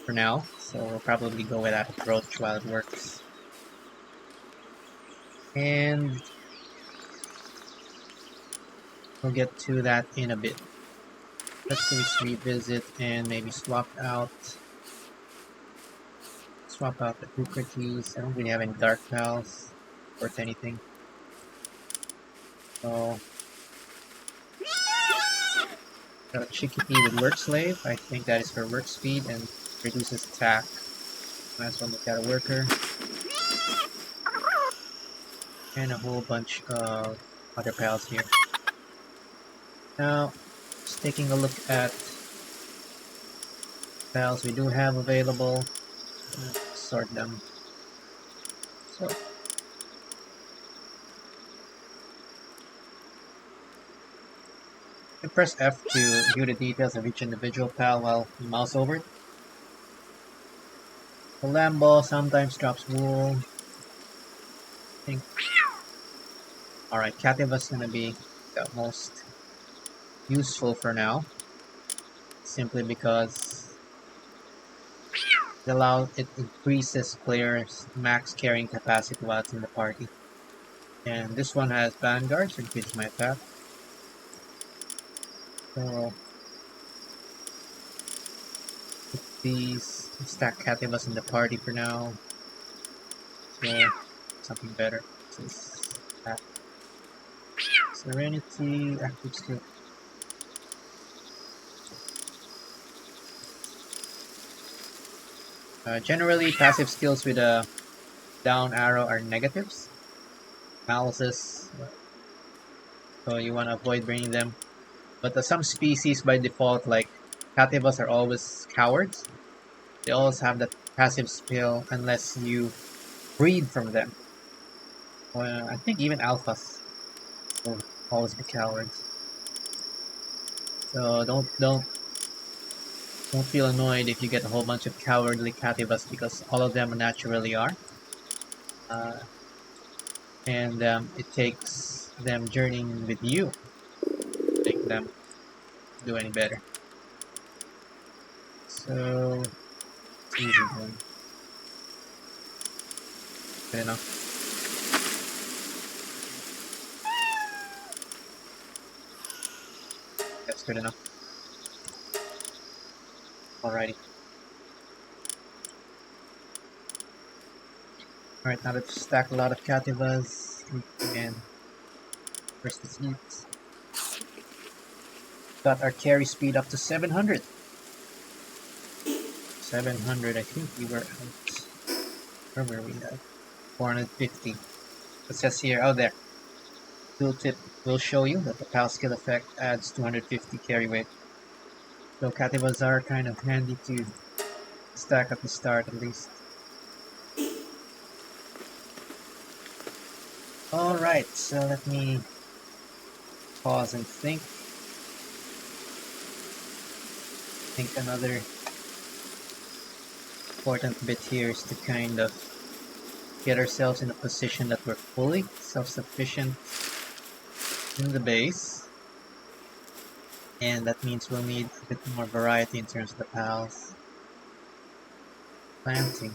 for now, so we'll probably go with that approach while it works. And we'll get to that in a bit. Let's just revisit and maybe swap out the Hooker keys. I don't really have any dark pals worth anything. So got a Chickpea with Work Slave. I think that is for work speed and reduces attack. Might as well make that a worker. And a whole bunch of other pals here. Now, just taking a look at pals we do have available. Sort them. So you press F to view the details of each individual pal while you mouse over it. The Lambo sometimes drops wool. Alright, Cativa's gonna be the most useful for now. Simply because it increases players' max carrying capacity while it's in the party. And this one has Vanguard, so increases my attack. So these stack Cativas in the party for now. So something better. Serenity, active skill. Generally, passive skills with a down arrow are negatives. Malices, so you want to avoid bringing them. But some species by default, like Cativas, are always cowards. They always have that passive skill unless you breed from them. Well, I think even alphas will always be cowards. So don't feel annoyed if you get a whole bunch of cowardly Cativas because all of them naturally are. Uh, and it takes them journeying with you to make them do any better. So it's easy then. Good enough. That's good enough. Alrighty. Alright, now that we've stacked a lot of Cativas, we can first this eat. Got our carry speed up to 700. 700, I think we were at... Where were we at? 450. It says here, oh there. Tooltip will show you that the PAL skill effect adds 250 carry weight. So Cativas are kind of handy to stack at the start at least. Alright, so let me pause and think. I think another important bit here is to kind of get ourselves in a position that we're fully self-sufficient in the base. And that means we'll need a bit more variety in terms of the pals. Planting.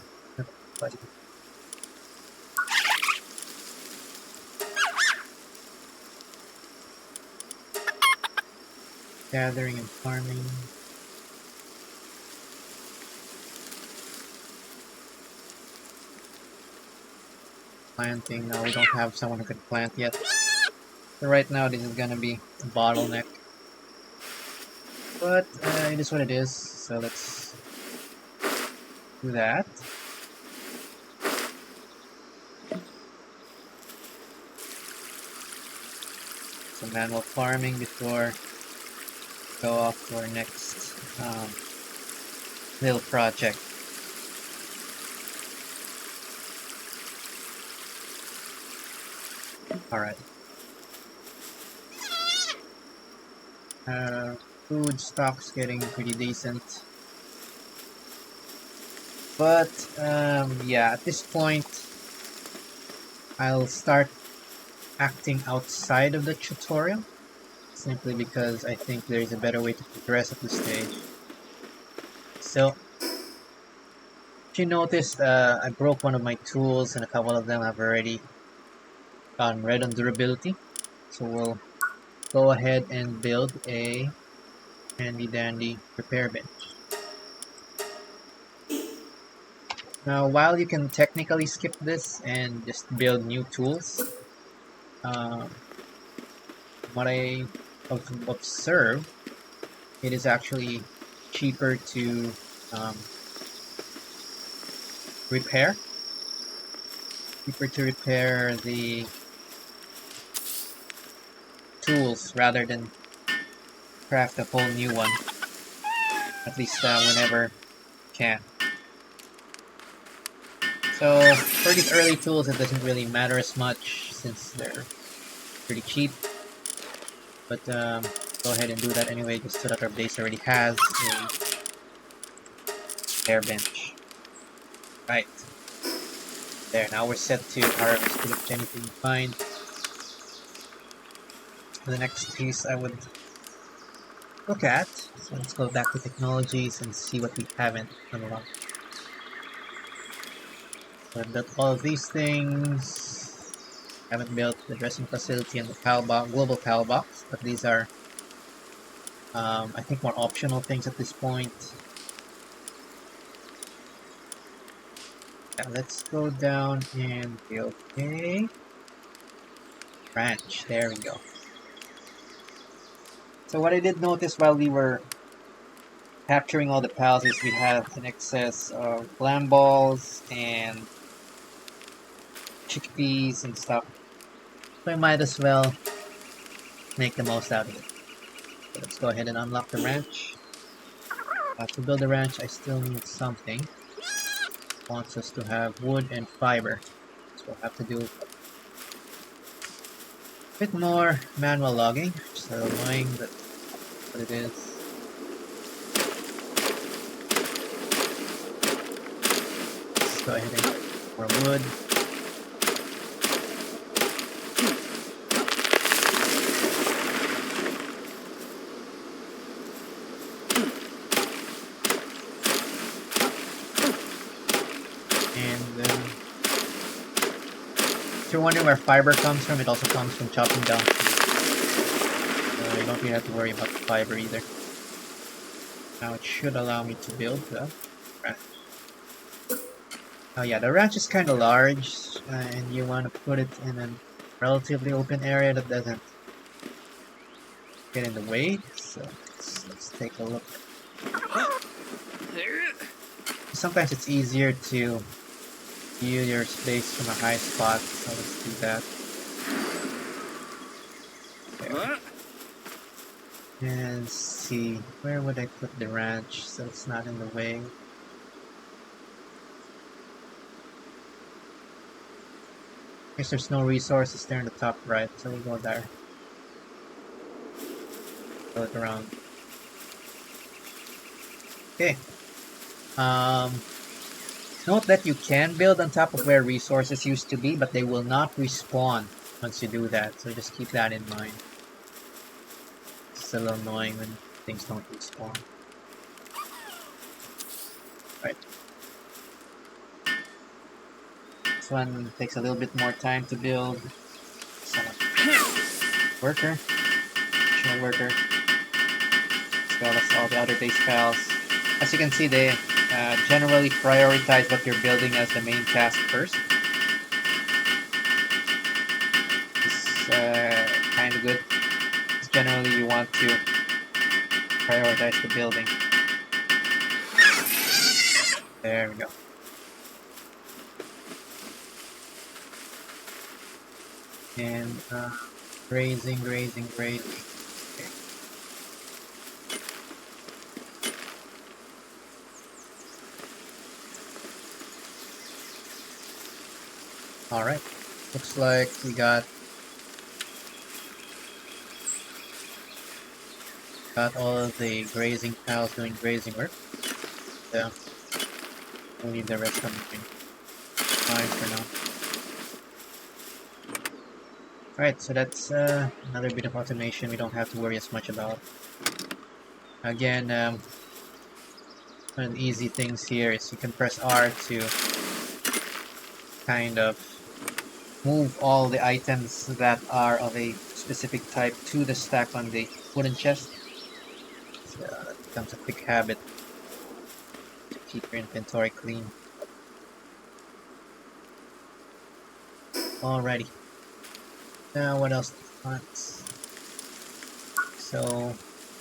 Buddy. Gathering and farming. Planting. No, we don't have someone who can plant yet. So right now this is gonna be a bottleneck. But it is what it is. So let's do that. Some manual farming before we go off to our next little project. Alright. Food stock's getting pretty decent. But yeah, at this point I'll start acting outside of the tutorial, simply because I think there is a better way to progress at this stage. So, if you noticed, I broke one of my tools and a couple of them have already gone red on durability. So we'll go ahead and build a handy dandy repair bench. Now, while you can technically skip this and just build new tools, what I observed, it is actually cheaper to repair the tools rather than craft a whole new one, at least whenever you can. So for these early tools it doesn't really matter as much since they're pretty cheap, but go ahead and do that anyway just so that our base already has a repair bench. Right. There, now we're set to harvest pretty much anything we find. The next piece I would look at, so let's go back to technologies and see what we haven't unlocked. So I've built all of these things. Haven't built the dressing facility and the global PAL box, but these are I think more optional things at this point. Yeah, let's go down and build a ranch. There we go. So what I did notice while we were capturing all the pals is we have an excess of lamb balls and chickpeas and stuff. So I might as well make the most out of it. Let's go ahead and unlock the ranch. To build the ranch, I still need something. It wants us to have wood and fiber. So we'll have to do a bit more manual logging. Just a little annoying, but what it is. Let's go ahead and get more wood. If you're wondering where fiber comes from, it also comes from chopping down trees. You don't really have to worry about the fiber either. Now it should allow me to build the ranch. Oh yeah, the ranch is kind of large, and you want to put it in a relatively open area that doesn't get in the way. So let's take a look. Sometimes it's easier to view your space from a high spot, so let's do that. There. And see, where would I put the ranch so it's not in the way? I guess there's no resources there in the top right, so we'll go there. Go it around. Okay. Note that you can build on top of where resources used to be, but they will not respawn once you do that, so just keep that in mind. It's a little annoying when things don't respawn. Right. This one takes a little bit more time to build. So, worker, additional worker, as well as all the other base files. As you can see, they generally prioritize what you're building as the main task first. It's kind of good. Because generally, you want to prioritize the building. There we go. And grazing. Okay. Alright, looks like we got all of the grazing cows doing grazing work. So we'll leave the rest of them fine for now. Alright, so that's another bit of automation we don't have to worry as much about. Again, one of the easy things here is you can press R to kind of move all the items that are of a specific type to the stack on the wooden chest. So that becomes a quick habit to keep your inventory clean. Alrighty. Now what else? So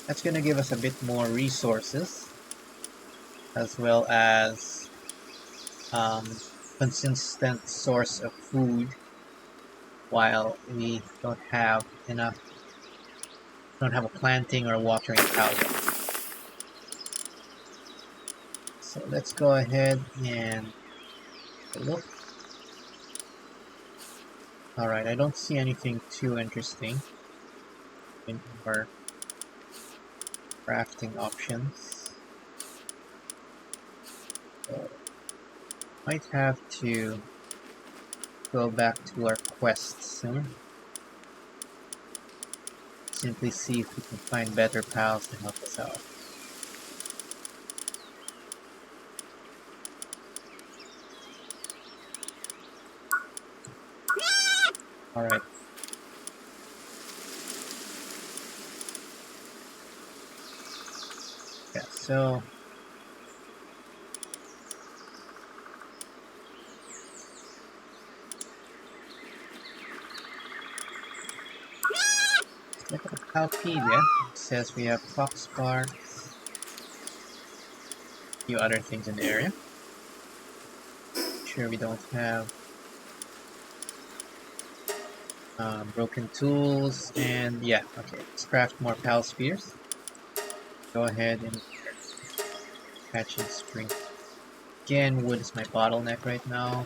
that's gonna give us a bit more resources, as well as consistent source of food, while we don't have enough, don't have a planting or watering power. So let's go ahead and look. Alright, I don't see anything too interesting in our crafting options. So might have to go back to our quest soon. Simply see if we can find better pals to help us out. Alright. Yeah, so look at the Palpedia. It says we have fox parks, a few other things in the area. Sure we don't have broken tools, and yeah, okay, let's craft more pal spears. go ahead and catch and spring. Again, wood is my bottleneck right now.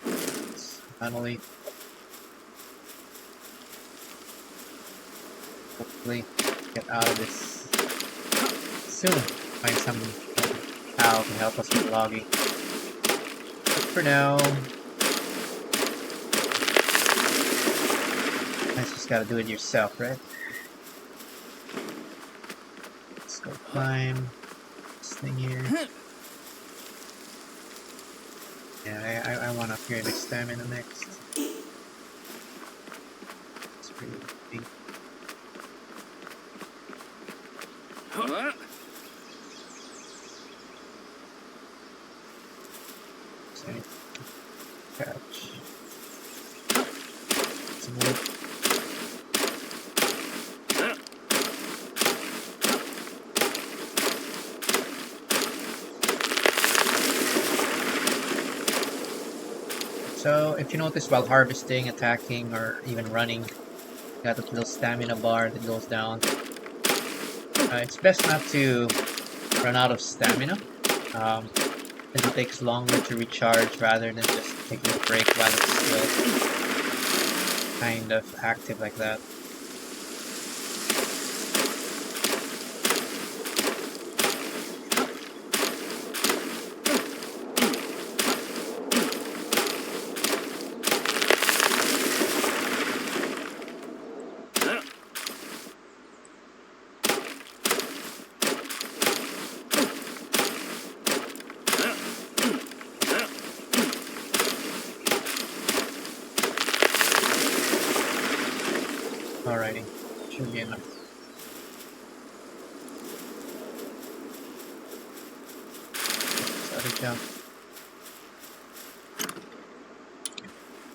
Let's finally, hopefully, get out of this soon. Find some how to help us with logging. But for now, I just gotta do it yourself, right? Let's go climb this thing here. Yeah, I want to upgrade my stamina next. It's pretty big. So, catch some wood. So if you notice while harvesting, attacking, or even running, you got a little stamina bar that goes down. It's best not to run out of stamina, as it takes longer to recharge rather than just taking a break while it's still kind of active like that. Alrighty, should be enough. Other jump.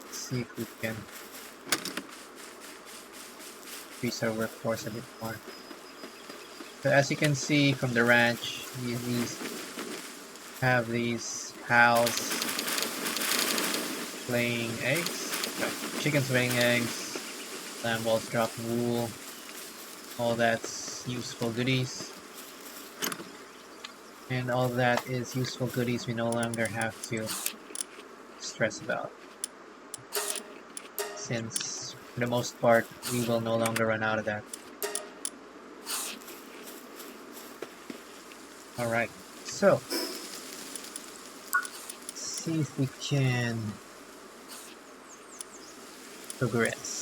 Let's see if we can increase our workforce a bit more. So as you can see from the ranch, these have these cows laying eggs, chickens laying eggs, lamb balls dropping wool, all that's useful goodies. And all that is useful goodies we no longer have to stress about, since for the most part we will no longer run out of that. Alright, so let's see if we can progress.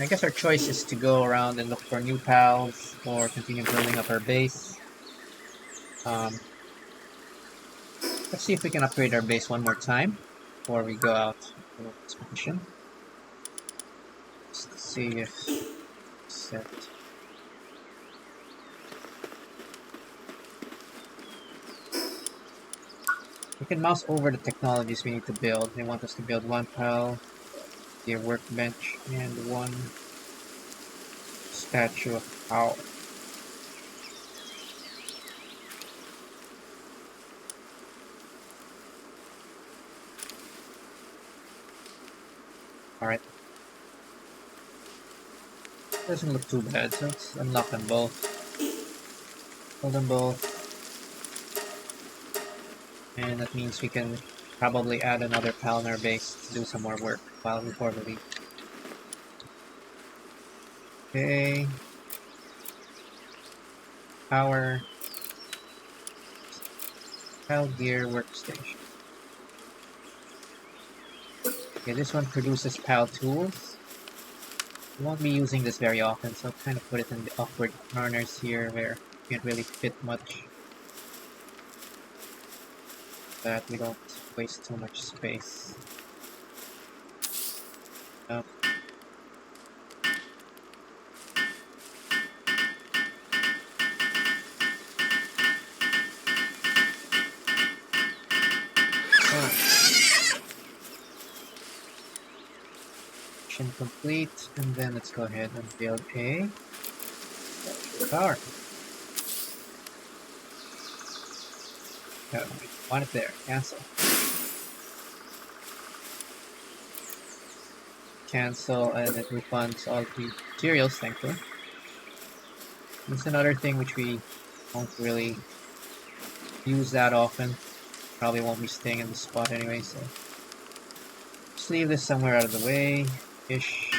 I guess our choice is to go around and look for new pals or continue building up our base. Let's see if we can upgrade our base one more time before we go out on this mission. Let's see if set. We can mouse over the technologies we need to build. They want us to build one pal, a workbench, and one statue of power. Alright. Doesn't look too bad, so let's unlock them both. Hold them both. And that means we can probably add another pal in our base to do some more work before we leave. Okay. Power. Pal gear workstation. Okay, this one produces pal tools. We won't be using this very often, so I'll kind of put it in the awkward corners here where you can't really fit much. That we don't waste too much space. So mission complete, and then let's go ahead and build a power. No, want it there. Cancel. cancel and it refunds all the materials, thankfully. It's another thing which we won't really use that often. Probably won't be staying in the spot anyway, so just leave this somewhere out of the way ish.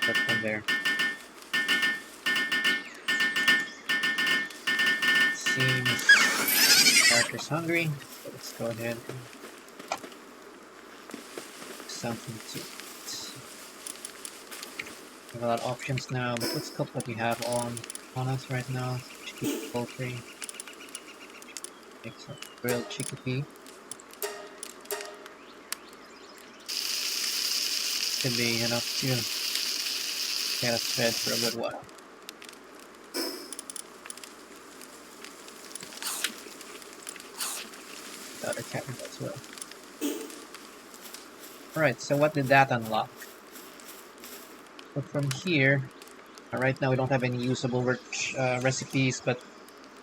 Put one there. Seems character's hungry, so let's go ahead and do something to eat. We have a lot of options now, but let's cook what we have on us right now. Chicken poultry. Make some grilled chickpea. Should be enough to get us fed for a good while. The other cat as well. Alright, so what did that unlock? So from here, right now we don't have any usable recipes, but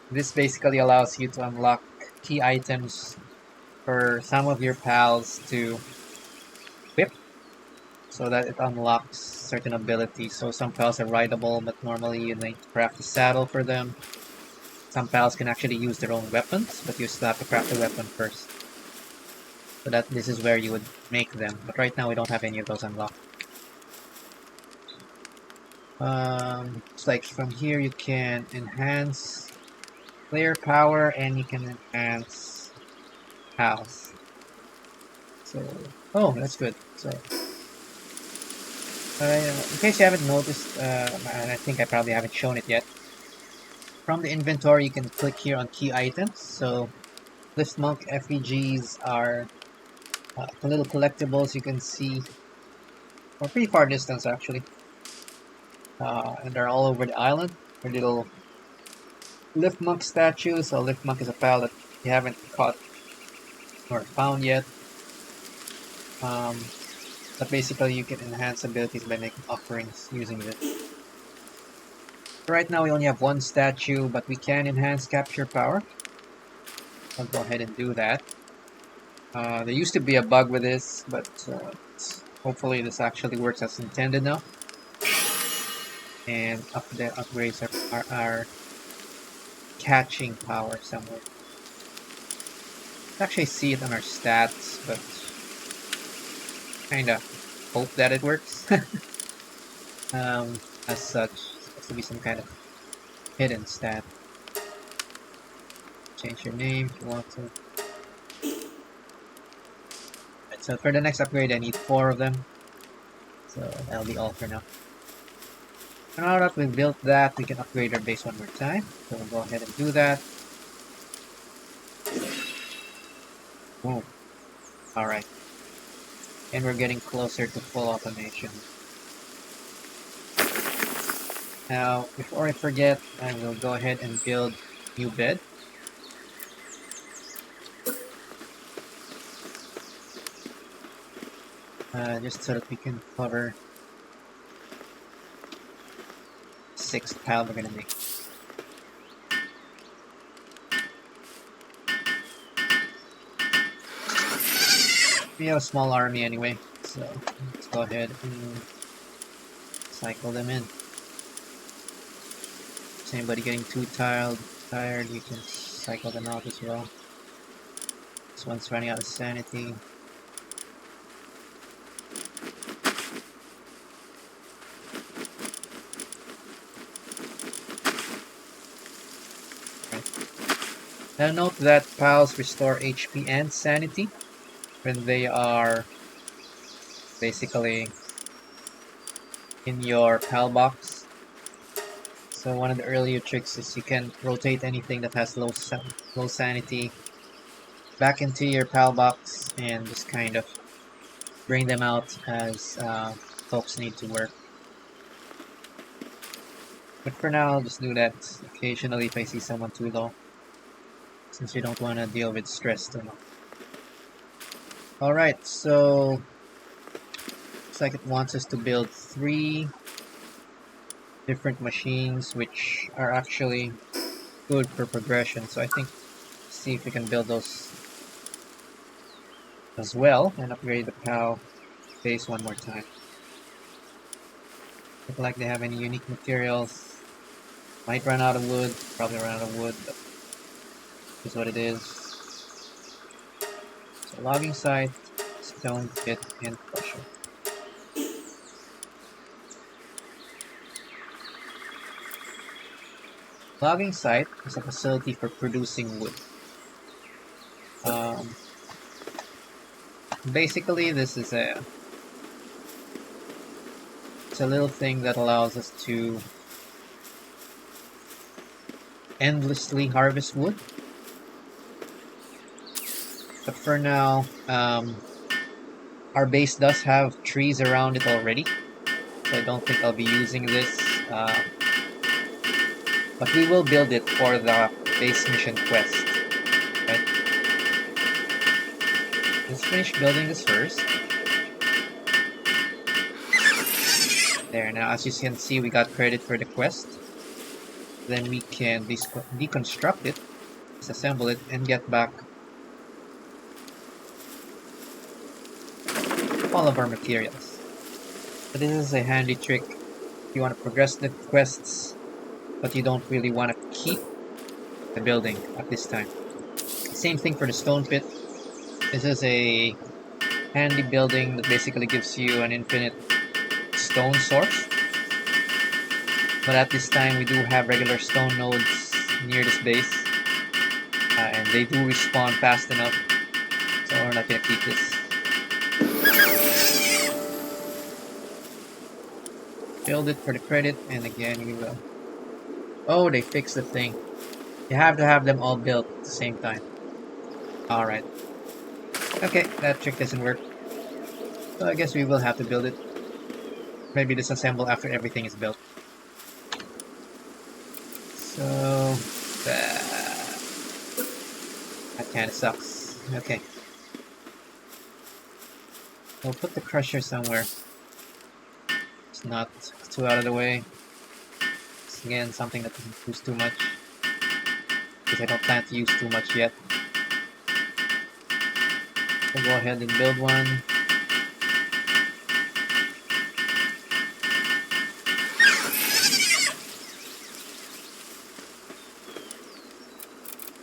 this basically allows you to unlock key items for some of your pals to equip, so that it unlocks certain abilities. So some pals are rideable, but normally you need to craft a saddle for them. Some pals can actually use their own weapons, but you still have to craft a weapon first. So that this is where you would make them. But right now we don't have any of those unlocked. It's like from here you can enhance player power and you can enhance house. So, oh, that's good. So, in case you haven't noticed, and I think I probably haven't shown it yet, from the inventory you can click here on key items. So, Lift Monk effigies are the little collectibles you can see from pretty far distance actually, and they're all over the island. They're little Lift Monk statues. So, Lift Monk is a pal that you haven't caught or found yet. But basically you can enhance abilities by making offerings using it. Right now we only have one statue, but we can enhance capture power. I'll go ahead and do that. There used to be a bug with this, but hopefully this actually works as intended now. And the upgrades are catching power somewhere. Actually see it on our stats, but kinda hope that it works. As such, it's supposed to be some kind of hidden stat. Change your name if you want to. Right, so for the next upgrade I need 4 of them. So that'll be all for now. Now that we've built that, we can upgrade our base one more time. So we'll go ahead and do that. Boom. Alright. And we're getting closer to full automation. Now, before I forget, I will go ahead and build a new bed. Just so that we can cover 6th pal we're gonna make. We have a small army anyway, so let's go ahead and cycle them in. Is anybody getting too tired, you can cycle them out as well. This one's running out of sanity. Now note that pals restore HP and sanity when they are basically in your pal box. So one of the earlier tricks is you can rotate anything that has low sanity back into your pal box and just kind of bring them out as folks need to work. But for now, I'll just do that occasionally if I see someone too low, since you don't want to deal with stress too much. Alright, so looks like it wants us to build 3 different machines which are actually good for progression. So I think see if we can build those as well and upgrade the PAL base one more time. Look like they have any unique materials. Might run out of wood, probably run out of wood, but is what it is. So logging site, stone pit, and crusher. Logging site is a facility for producing wood. Um, Basically, this is it's a little thing that allows us to endlessly harvest wood. But for now, our base does have trees around it already, so I don't think I'll be using this. But we will build it for the base mission quest. Right? Let's finish building this first. There, now as you can see, we got credit for the quest. Then we can deconstruct it, disassemble it, and get back all of our materials. So this is a handy trick if you want to progress the quests, but you don't really want to keep the building at this time. Same thing for the stone pit. This is a handy building that basically gives you an infinite stone source. But at this time, we do have regular stone nodes near this base, and they do respawn fast enough, so we're not going to keep this. Build it for the credit, and again we will. Oh, they fixed the thing. You have to have them all built at the same time. Alright. Okay, that trick doesn't work. So I guess we will have to build it. Maybe disassemble after everything is built. So that kind of sucks. Okay. We'll put the crusher somewhere. It's not too out of the way. It's again something that doesn't use too much. Because I don't plan to use too much yet. We'll go ahead and build one.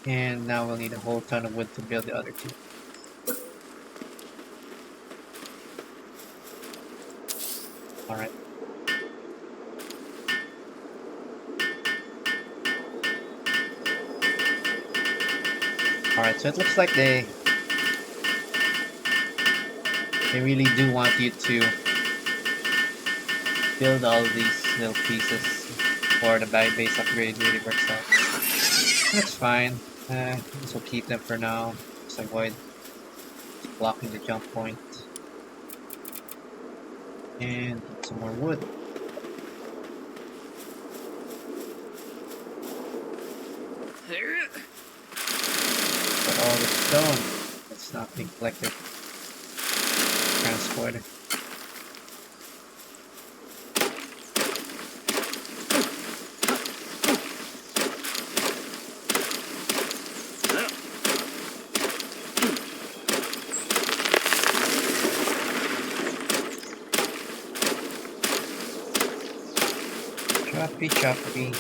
And now we'll need a whole ton of wood to build the other two. Alright. Alright, so it looks like they really do want you to build all these little pieces for the base upgrade really works out. That's fine. This will keep them for now. Just avoid blocking the jump point. And some more wood. But all the stone that's not being collected. Transported. Choppy.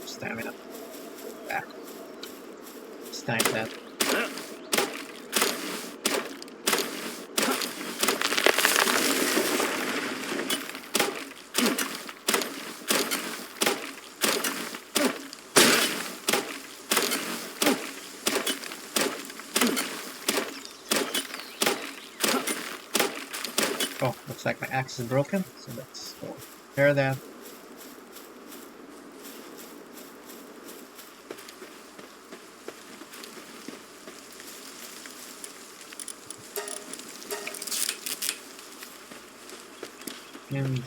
Stamina. Back. It's time that. Oh, looks like my axe is broken, so let's go repair that. And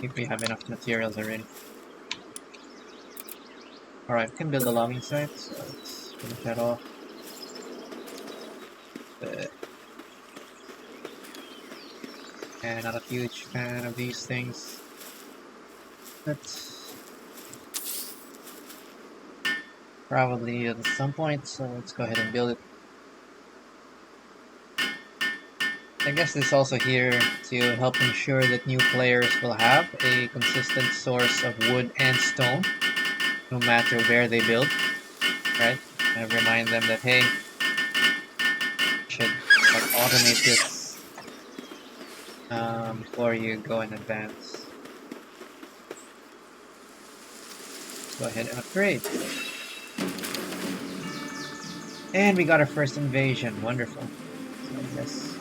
if we have enough materials already. Alright, we can build a logging site, so let's finish that off. And not a huge fan of these things. Let's Probably at some point, so let's go ahead and build it. I guess this is also here to help ensure that new players will have a consistent source of wood and stone, no matter where they build, right? And remind them that, hey, you should like, automate this before you go in advance. Let's go ahead and upgrade. And we got our first invasion. Wonderful. So I guess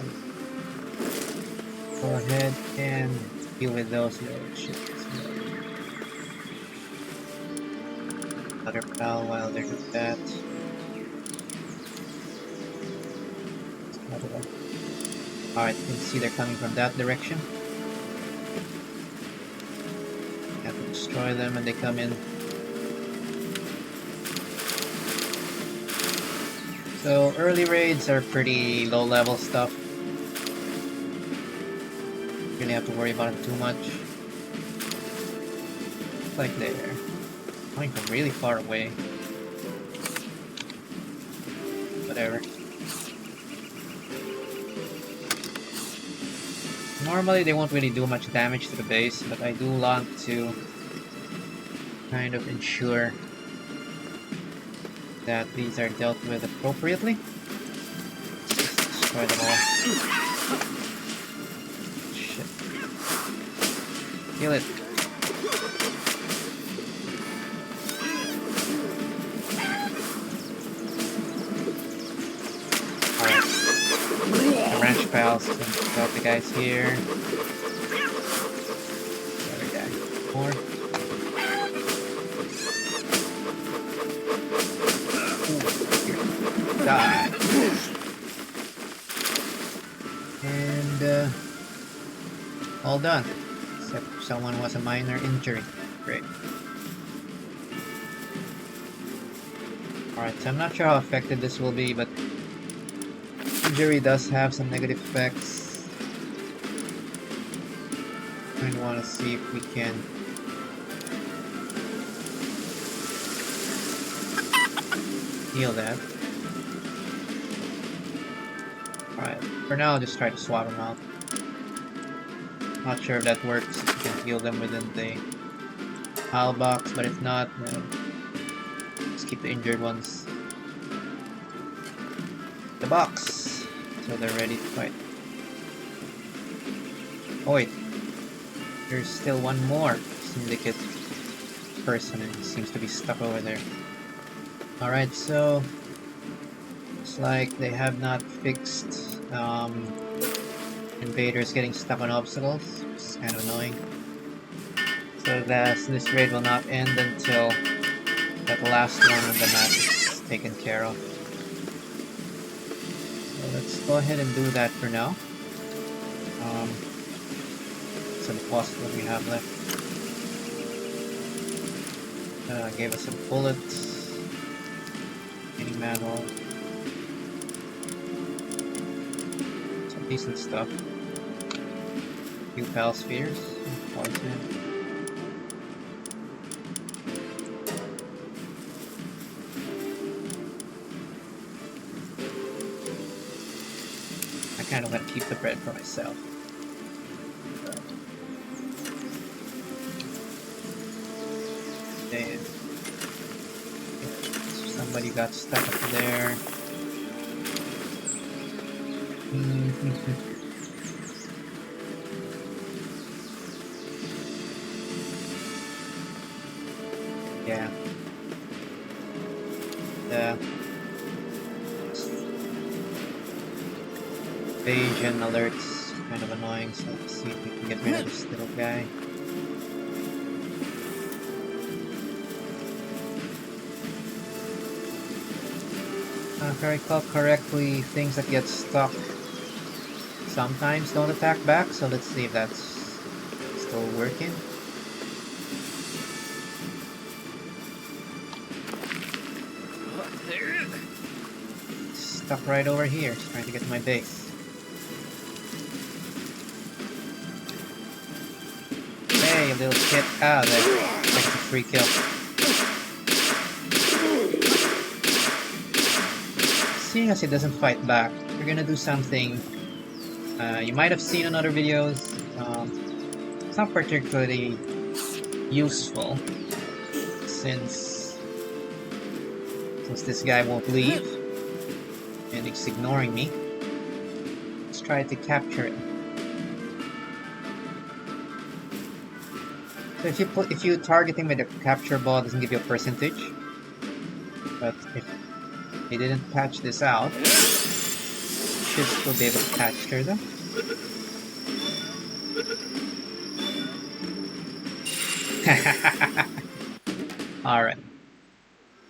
go ahead and deal with those little ships. Another pal while they're doing that. Another one. Alright, you can see they're coming from that direction. You have to destroy them when they come in. So early raids are pretty low level stuff. Really have to worry about them too much. Like they're coming from really far away. Whatever. Normally they won't really do much damage to the base, but I do want to kind of ensure that these are dealt with appropriately. Just destroy them all. Shit. Kill it. Alright. The ranch pals can drop the guys here. Another guy. More. Die. And all done. Except someone was a minor injury. Great. Alright, so I'm not sure how effective this will be, but injury does have some negative effects. I want to see if we can heal that. Alright, for now I'll just try to swap them out. Not sure if that works, if you can heal them within the heal box, but if not, just keep the injured ones in the box so they're ready to fight. Oh wait, there's still one more syndicate person and he seems to be stuck over there. Alright, so looks like they have not fixed invaders getting stuck on obstacles, which is kind of annoying. So this raid will not end until that last one on the map is taken care of. So let's go ahead and do that for now. Some cost what we have left. Gave us some bullets. Any manual. Some decent stuff. Few pal spheres. Poison. I kind of want to keep the bread for myself. Okay. Somebody got stuck up there. Yeah. Invasion alerts kind of annoying, so let's see if we can get rid of this little guy. If I recall correctly, things that get stuck sometimes don't attack back, so let's see if that's still working. Stuck right over here, just trying to get to my base. Hey, you little shit. Ah, there. That's a free kill. seeing as it doesn't fight back, we're gonna do something you might have seen in other videos. It's not particularly useful since this guy won't leave and he's ignoring me. Let's try to capture it. So if you target him with a capture ball, it doesn't give you a percentage. But if he didn't patch this out, you should still be able to capture them. Alright.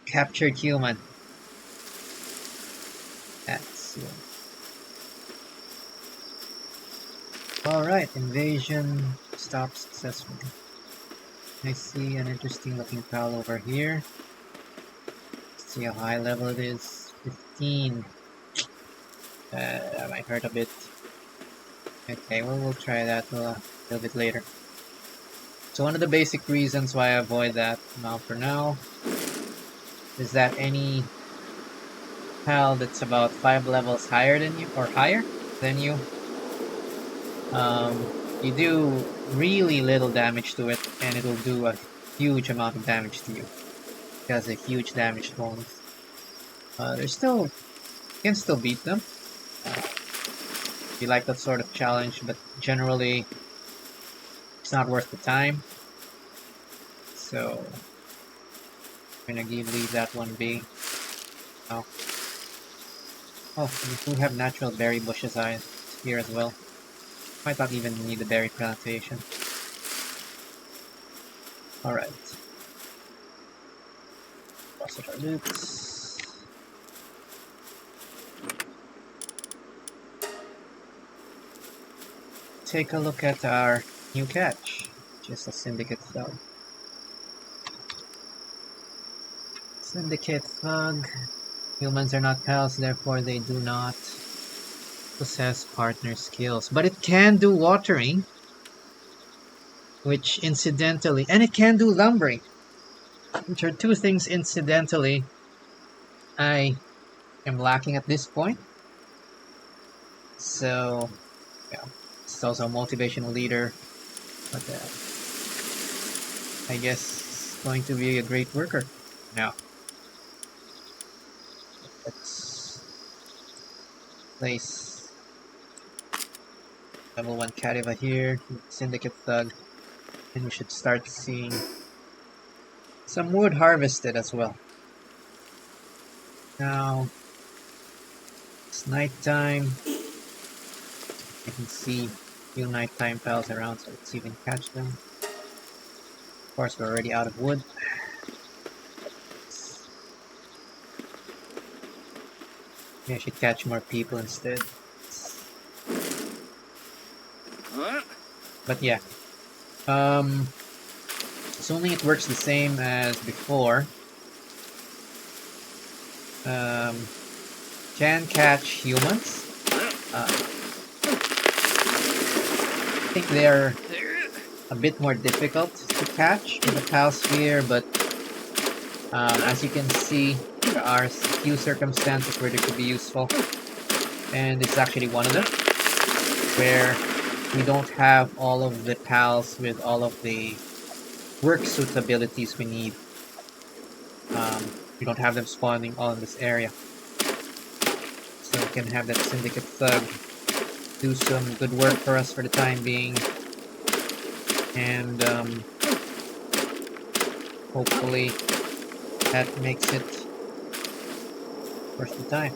Captured human. Excellent. Alright, invasion stopped successfully. I see an interesting looking pal over here. Let's see how high level it is. 15. That might hurt a bit. Okay, well, we'll try that a little bit later. So one of the basic reasons why I avoid that now for now is that any pal that's about 5 levels higher than you, or higher than you, you do really little damage to it, and it'll do a huge amount of damage to you. It has a huge damage bonus. There's still, you can still beat them. If you like that sort of challenge, but generally it's not worth the time. So I'm gonna leave that one be. Oh, we do have natural berry bushes here as well. Might not even need the berry plantation. Alright. Process our loops. Take a look at our new catch. Just a syndicate thug. Syndicate thug. Humans are not pals, therefore they do not possess partner skills. But it can do watering, which incidentally, and it can do lumbering, which are two things incidentally I am lacking at this point. So, yeah, it's also a motivational leader, but I guess it's going to be a great worker now. Let's place level 1 Kativa here, Syndicate Thug, and we should start seeing some wood harvested as well. Now, it's nighttime. You can see a few nighttime pals around, so let's see if we can catch them. Of course, we're already out of wood. Maybe I should catch more people instead. But yeah. Assuming it works the same as before. Can catch humans. I think they're a bit more difficult to catch in the Palsphere, but as you can see, there are a few circumstances where they could be useful, and this is actually one of them, where we don't have all of the pals with all of the work suit abilities we need. We don't have them spawning all in this area, so we can have that Syndicate Thug do some good work for us for the time being, and hopefully that makes it worth the time.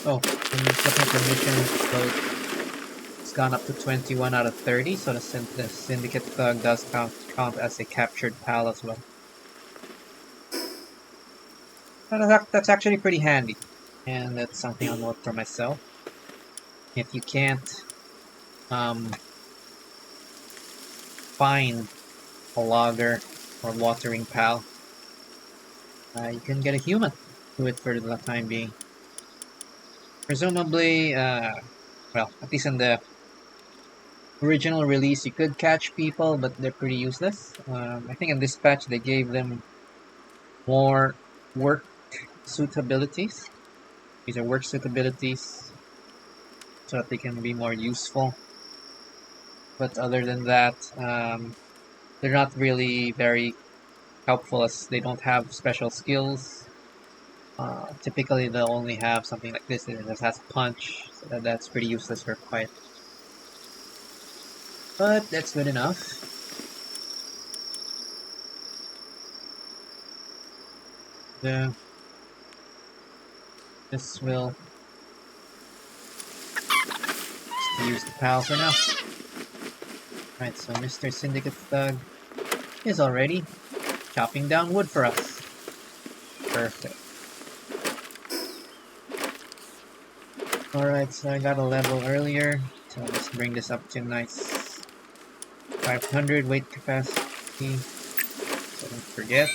Oh, and looking for mission load. It's gone up to 21 out of 30, so the Syndicate Thug does count as a captured pal as well. That's actually pretty handy, and that's something I'll note for myself. If you can't find a logger or watering pal, you can get a human to it for the time being. Presumably, Well, at least in the original release, you could catch people, but they're pretty useless. I think in this patch they gave them more work suitabilities. These are work suitabilities so that they can be more useful. But other than that, they're not really very helpful as they don't have special skills. Typically, they'll only have something like this that just has punch, so that's pretty useless for fight. But that's good enough. The this will just use the pal for now. Right, so Mr. Syndicate Thug is already chopping down wood for us. Perfect. Alright, so I got a level earlier, so let's bring this up to nice 500 weight capacity. So don't forget,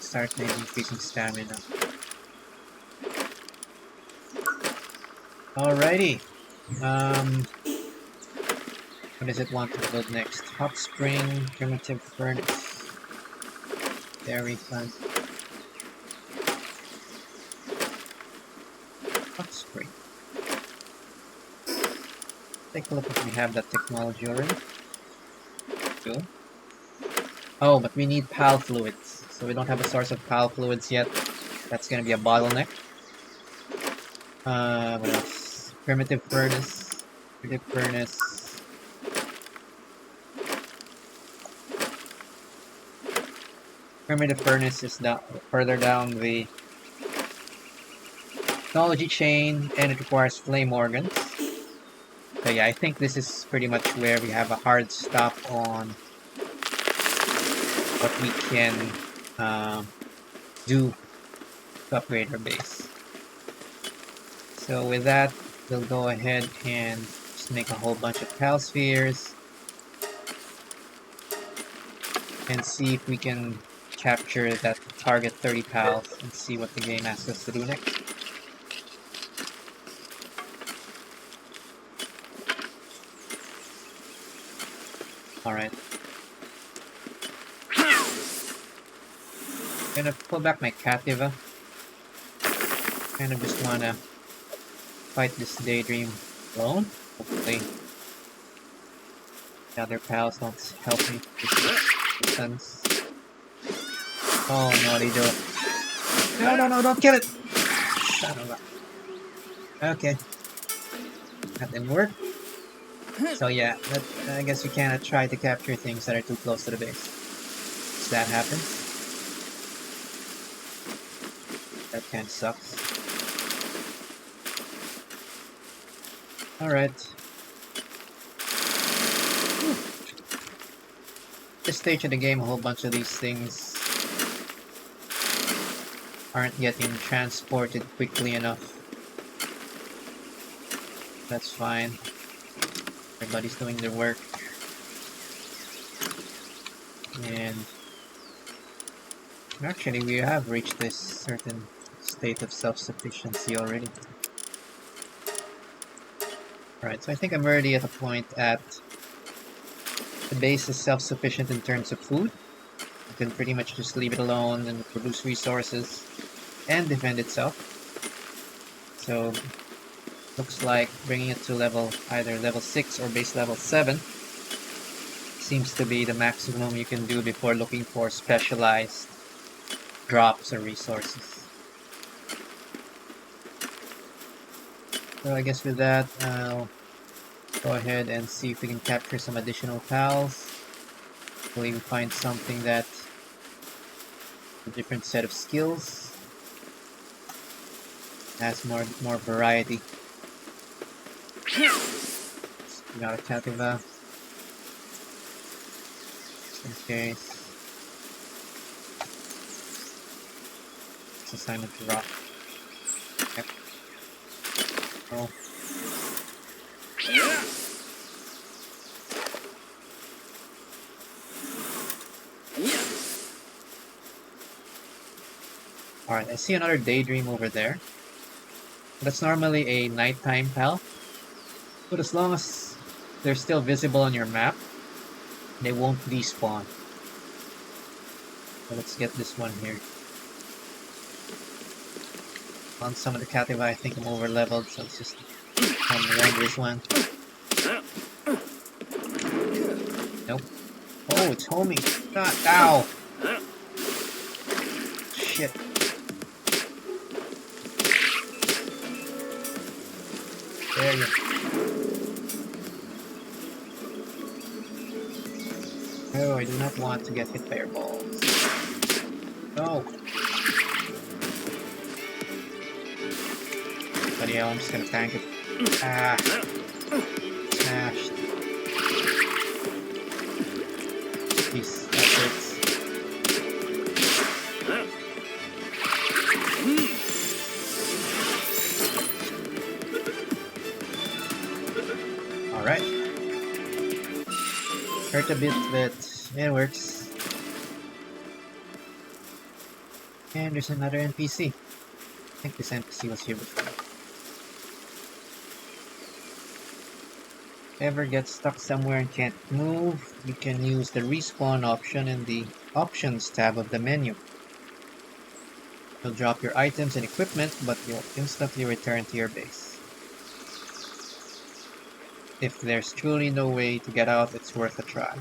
start maybe increasing stamina. Alrighty. What does it want to build next? Hot spring, primitive furnace, dairy plant. Hot spring. Take a look if we have that technology already. Cool. Oh, but we need PAL fluids. So we don't have a source of PAL fluids yet. That's gonna be a bottleneck. What else? Primitive furnace. Primitive furnace. Primitive furnace is down, further down the technology chain, and it requires flame organs. So yeah, I think this is pretty much where we have a hard stop on what we can do to upgrade our base. So with that, we'll go ahead and just make a whole bunch of PAL spheres and see if we can capture that target 30 pals and see what the game asks us to do next. Alright. I'm gonna pull back my Cativa. Kind of just wanna fight this Daydream alone. Hopefully the other pals don't help me with sense. Oh no, they do it. No, don't kill it! Son of a... Okay. That didn't work. So yeah, I guess you cannot try to capture things that are too close to the base. So that happens. That kinda sucks. Alright. This stage of the game, a whole bunch of these things aren't getting transported quickly enough. That's fine. Everybody's doing their work. And actually we have reached this certain state of self-sufficiency already. Right, so I think I'm already at a point at the base is self-sufficient in terms of food. You can pretty much just leave it alone and produce resources and defend itself. So looks like bringing it to either level 6 or base level 7 seems to be the maximum you can do before looking for specialized drops or resources. So I guess with that, I'll go ahead and see if we can capture some additional pals. Hopefully we find something that a different set of skills has more variety. We got a Cativa. Just in case. It's assignment to rock. Yep. Oh. Alright, I see another Daydream over there. That's normally a nighttime pal. But as long as they're still visible on your map, they won't despawn. So let's get this one here. On some of the Cativa, I think I'm over leveled, so let's just run this one. Nope. Oh, it's homing. God, ow! Shit. There you go. Oh, I do not want to get hit by your balls. No. But yeah, I'm just gonna tank it. Ah. Smashed. Jeez, that hurts. Alright. Hurt a bit, but it works. And there's another NPC. I think this NPC was here before. If ever get stuck somewhere and can't move, you can use the respawn option in the Options tab of the menu. You'll drop your items and equipment, but you'll instantly return to your base. If there's truly no way to get out, it's worth a try.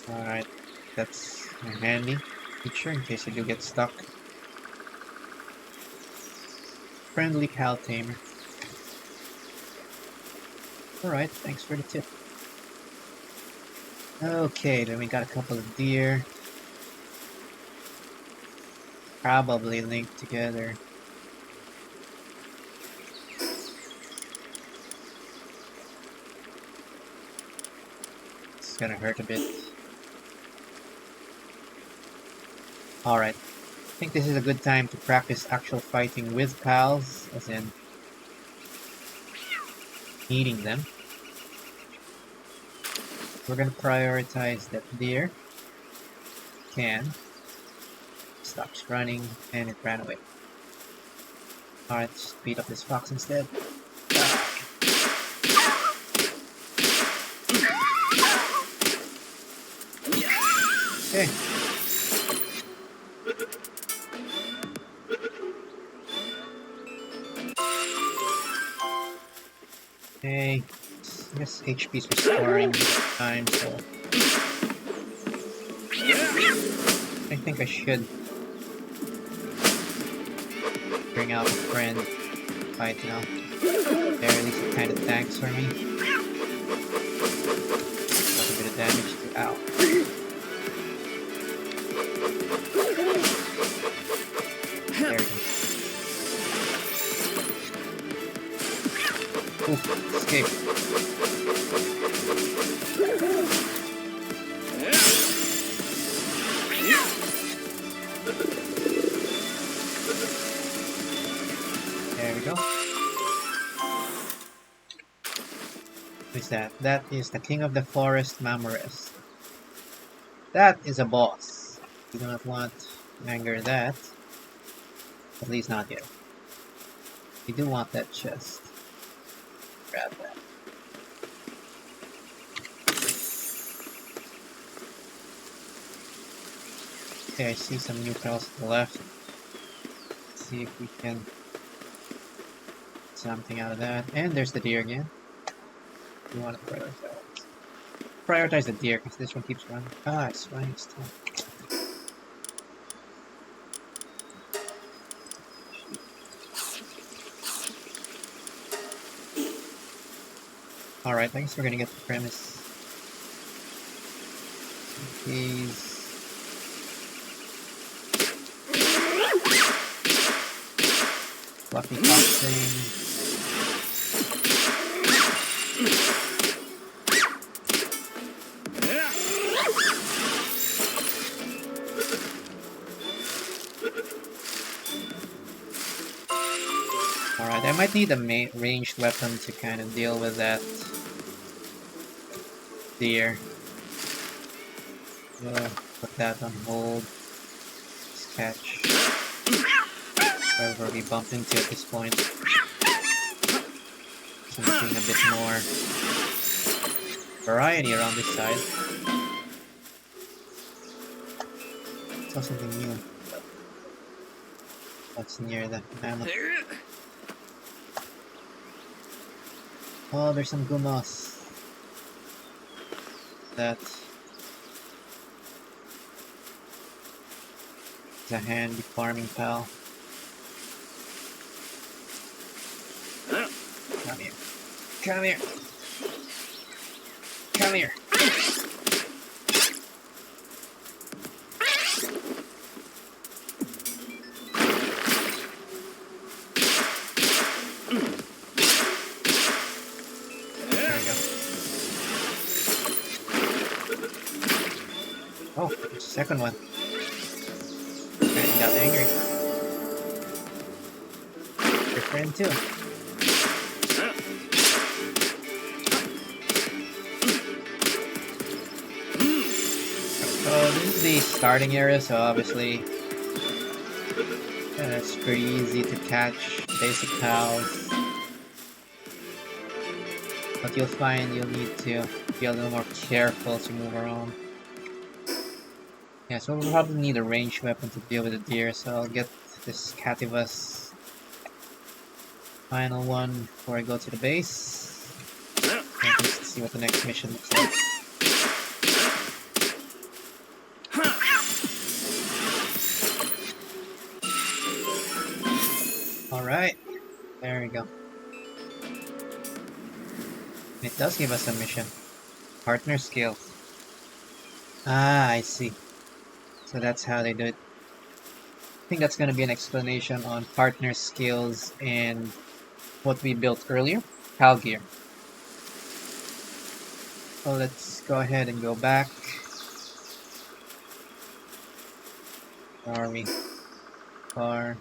Alright, that's a handy feature in case you do get stuck. Friendly pal tamer. Alright, thanks for the tip. Okay, then we got a couple of deer. Probably linked together. It's gonna hurt a bit. Alright. I think this is a good time to practice actual fighting with pals, as in eating them. We're gonna prioritize that deer. Can. Stops running, and it ran away. Alright, let's beat up this fox instead. Okay. Okay. I guess HP's restoring time, so I think I should bring out a friend fight now. There, at least it kind of tanks for me. Got a bit of damage to ow. There we go. Oof, escape. There we go. Who's that? That is the King of the Forest, Mamorest. That is a boss. You do not want to anger that. At least not yet. You do want that chest. Grab that. Okay, I see some new pals to the left. Let's see if we can get something out of that. And there's the deer again. We want to prioritize the deer because this one keeps running. Ah, it's running still. Alright, I guess we're gonna get the premise. These. Fluffy top thing. Alright, I might need a ranged weapon to kind of deal with that deer. Put that on hold. Let's catch whoever we bump into at this point. I'm seeing a bit more variety around this side. Saw something new. What's near the mammoth? Oh, there's some gumas. That's a handy farming pal. Come here. Come here. Come here. There we go. Oh, there's a second one. And got angry. Your friend too. So this is the starting area, so obviously it's pretty easy to catch basic pals. But you'll find you'll need to be a little more careful as you move around. Yeah, so we'll probably need a ranged weapon to deal with the deer, so I'll get this Cativus final one before I go to the base. And just see what the next mission looks like. Alright, there we go. It does give us a mission. Partner skills. Ah, I see. So that's how they do it. I think that's going to be an explanation on partner skills and what we built earlier, Pal Gear. So let's go ahead and go back. Where are we? Far.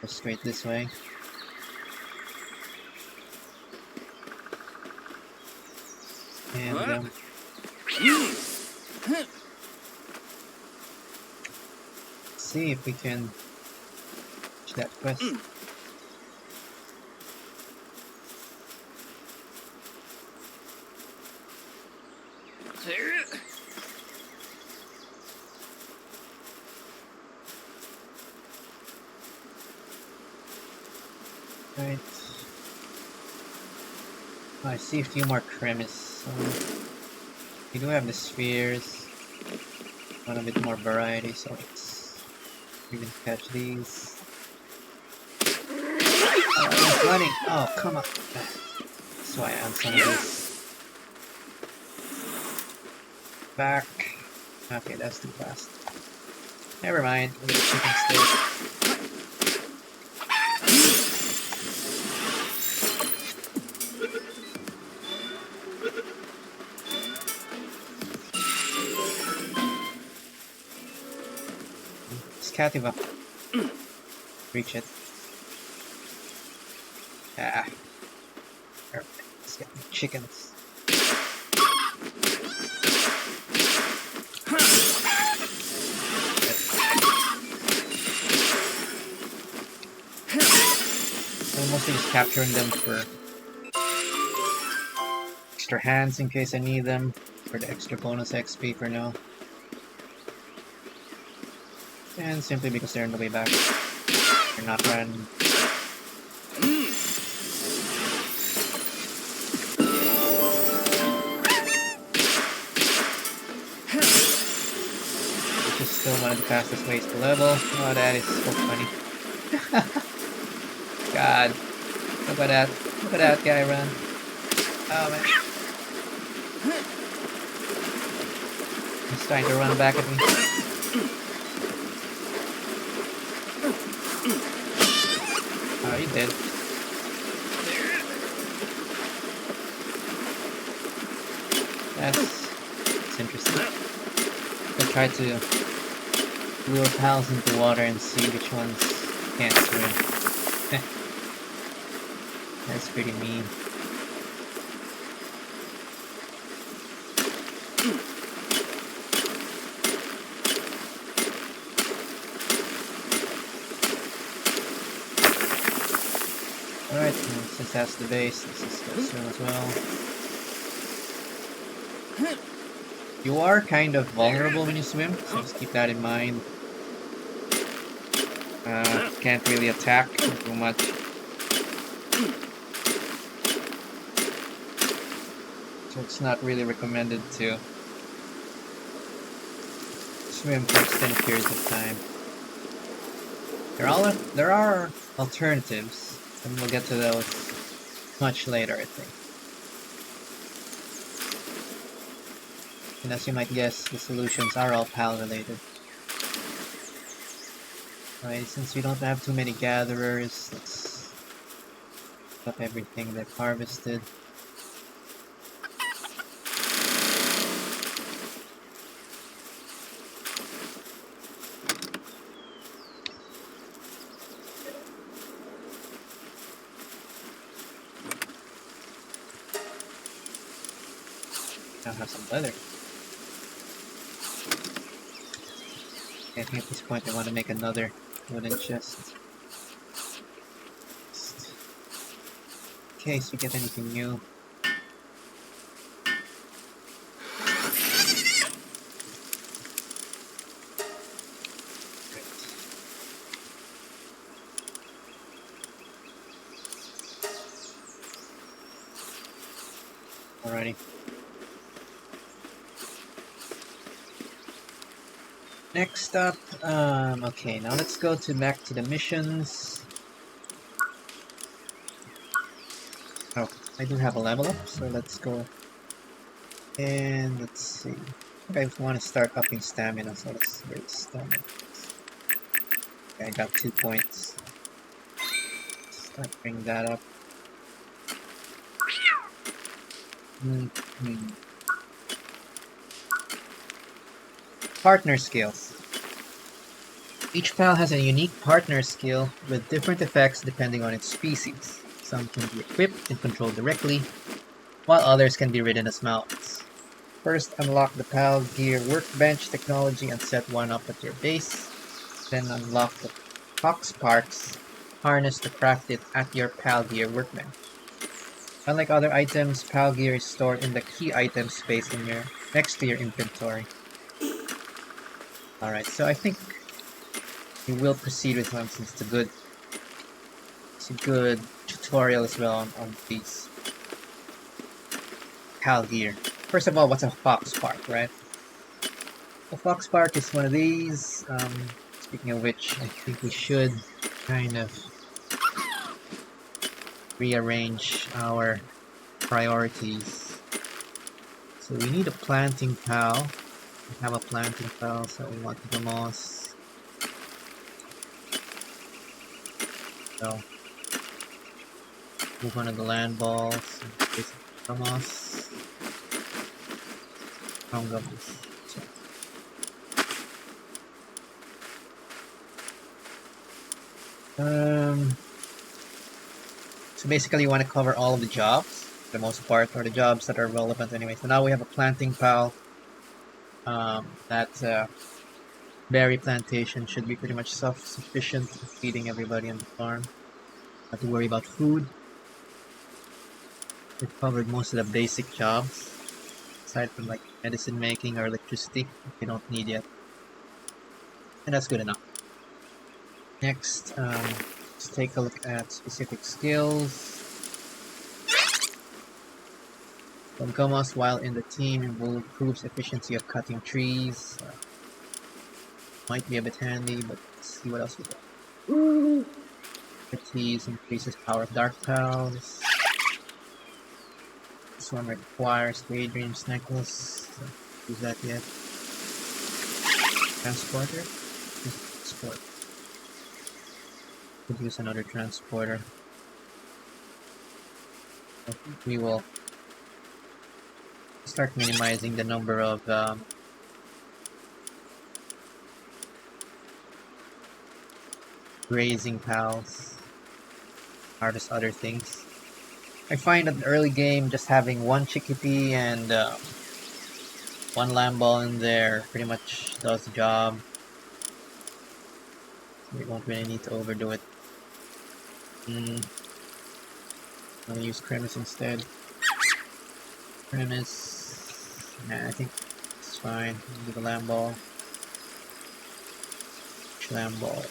Go straight this way. And see if we can reach that quest. Right. Oh, I see a few more cremis. So we do have the spheres. Want a bit more variety, so we can catch these. Oh, it's running! Oh, come on! That's why I am some of this. Back. Okay, that's too fast. Never mind. We'll get a chicken steak. Cativa. Reach it. Ah. Perfect. Let's get the chickens. I'm mostly just capturing them for extra hands in case I need them, for the extra bonus XP for now. And simply because they're on the way back. They're not running. Which is still one of the fastest ways to level. Oh, that is so funny. God. Look at that. Look at that guy run. Oh man. He's trying to run back at me. Oh, he did. That's interesting. We'll try to lure pals into water and see which ones can't swim. That's pretty mean. Alright, since that's the base, let's just go swim as well. You are kind of vulnerable when you swim, so just keep that in mind. Can't really attack too much. So it's not really recommended to swim for extended periods of time. There are alternatives, and we'll get to those much later, I think. And as you might guess, the solutions are all PAL related. Alright, since we don't have too many gatherers, let's pick up everything they've harvested. Now have some leather. I think at this point I want to make another wooden chest. Just in case we get anything new. Alrighty. Next up, okay, now let's go back to the missions. Oh, I do have a level up, so let's go. And let's see. I think I want to start upping stamina, so let's raise stamina. Okay, I got 2 points. Start bringing that up. Partner skills. Each pal has a unique partner skill with different effects depending on its species. Some can be equipped and controlled directly, while others can be ridden as mounts. First, unlock the PAL Gear Workbench technology and set one up at your base. Then unlock the Fox Parts harness to craft it at your PAL Gear Workbench. Unlike other items, PAL Gear is stored in the key item space next to your inventory. Alright, so I think we will proceed with one since it's a good tutorial as well on these PAL Gear. First of all, what's a Fox Park, right? A Fox Park is one of these. Speaking of which, I think we should kind of rearrange our priorities. So we need a planting pal. We have a planting pal, so we want the moss. So move on to the land balls. The moss. So basically you want to cover all of the jobs, for the most part, or the jobs that are relevant anyway. So now we have a planting pal. That berry plantation should be pretty much self-sufficient in feeding everybody on the farm. Not to worry about food. We've covered most of the basic jobs, aside from like medicine making or electricity, we don't need yet. And that's good enough. Next, let's take a look at specific skills. Gomos, while in the team, improves efficiency of cutting trees. Might be a bit handy, but let's see what else we got. Expertise increases power of dark pals. This one requires Daydream's necklace. So use that yet. Transporter? Transport. Could use another transporter. I think we will start minimizing the number of grazing pals. Harvest other things. I find that in the early game, just having one chickpea and one lamb ball in there pretty much does the job. We won't really need to overdo it. I'm gonna use Cremis instead. Cremis. Nah, I think it's fine. Do the lamb ball. Lamb ball.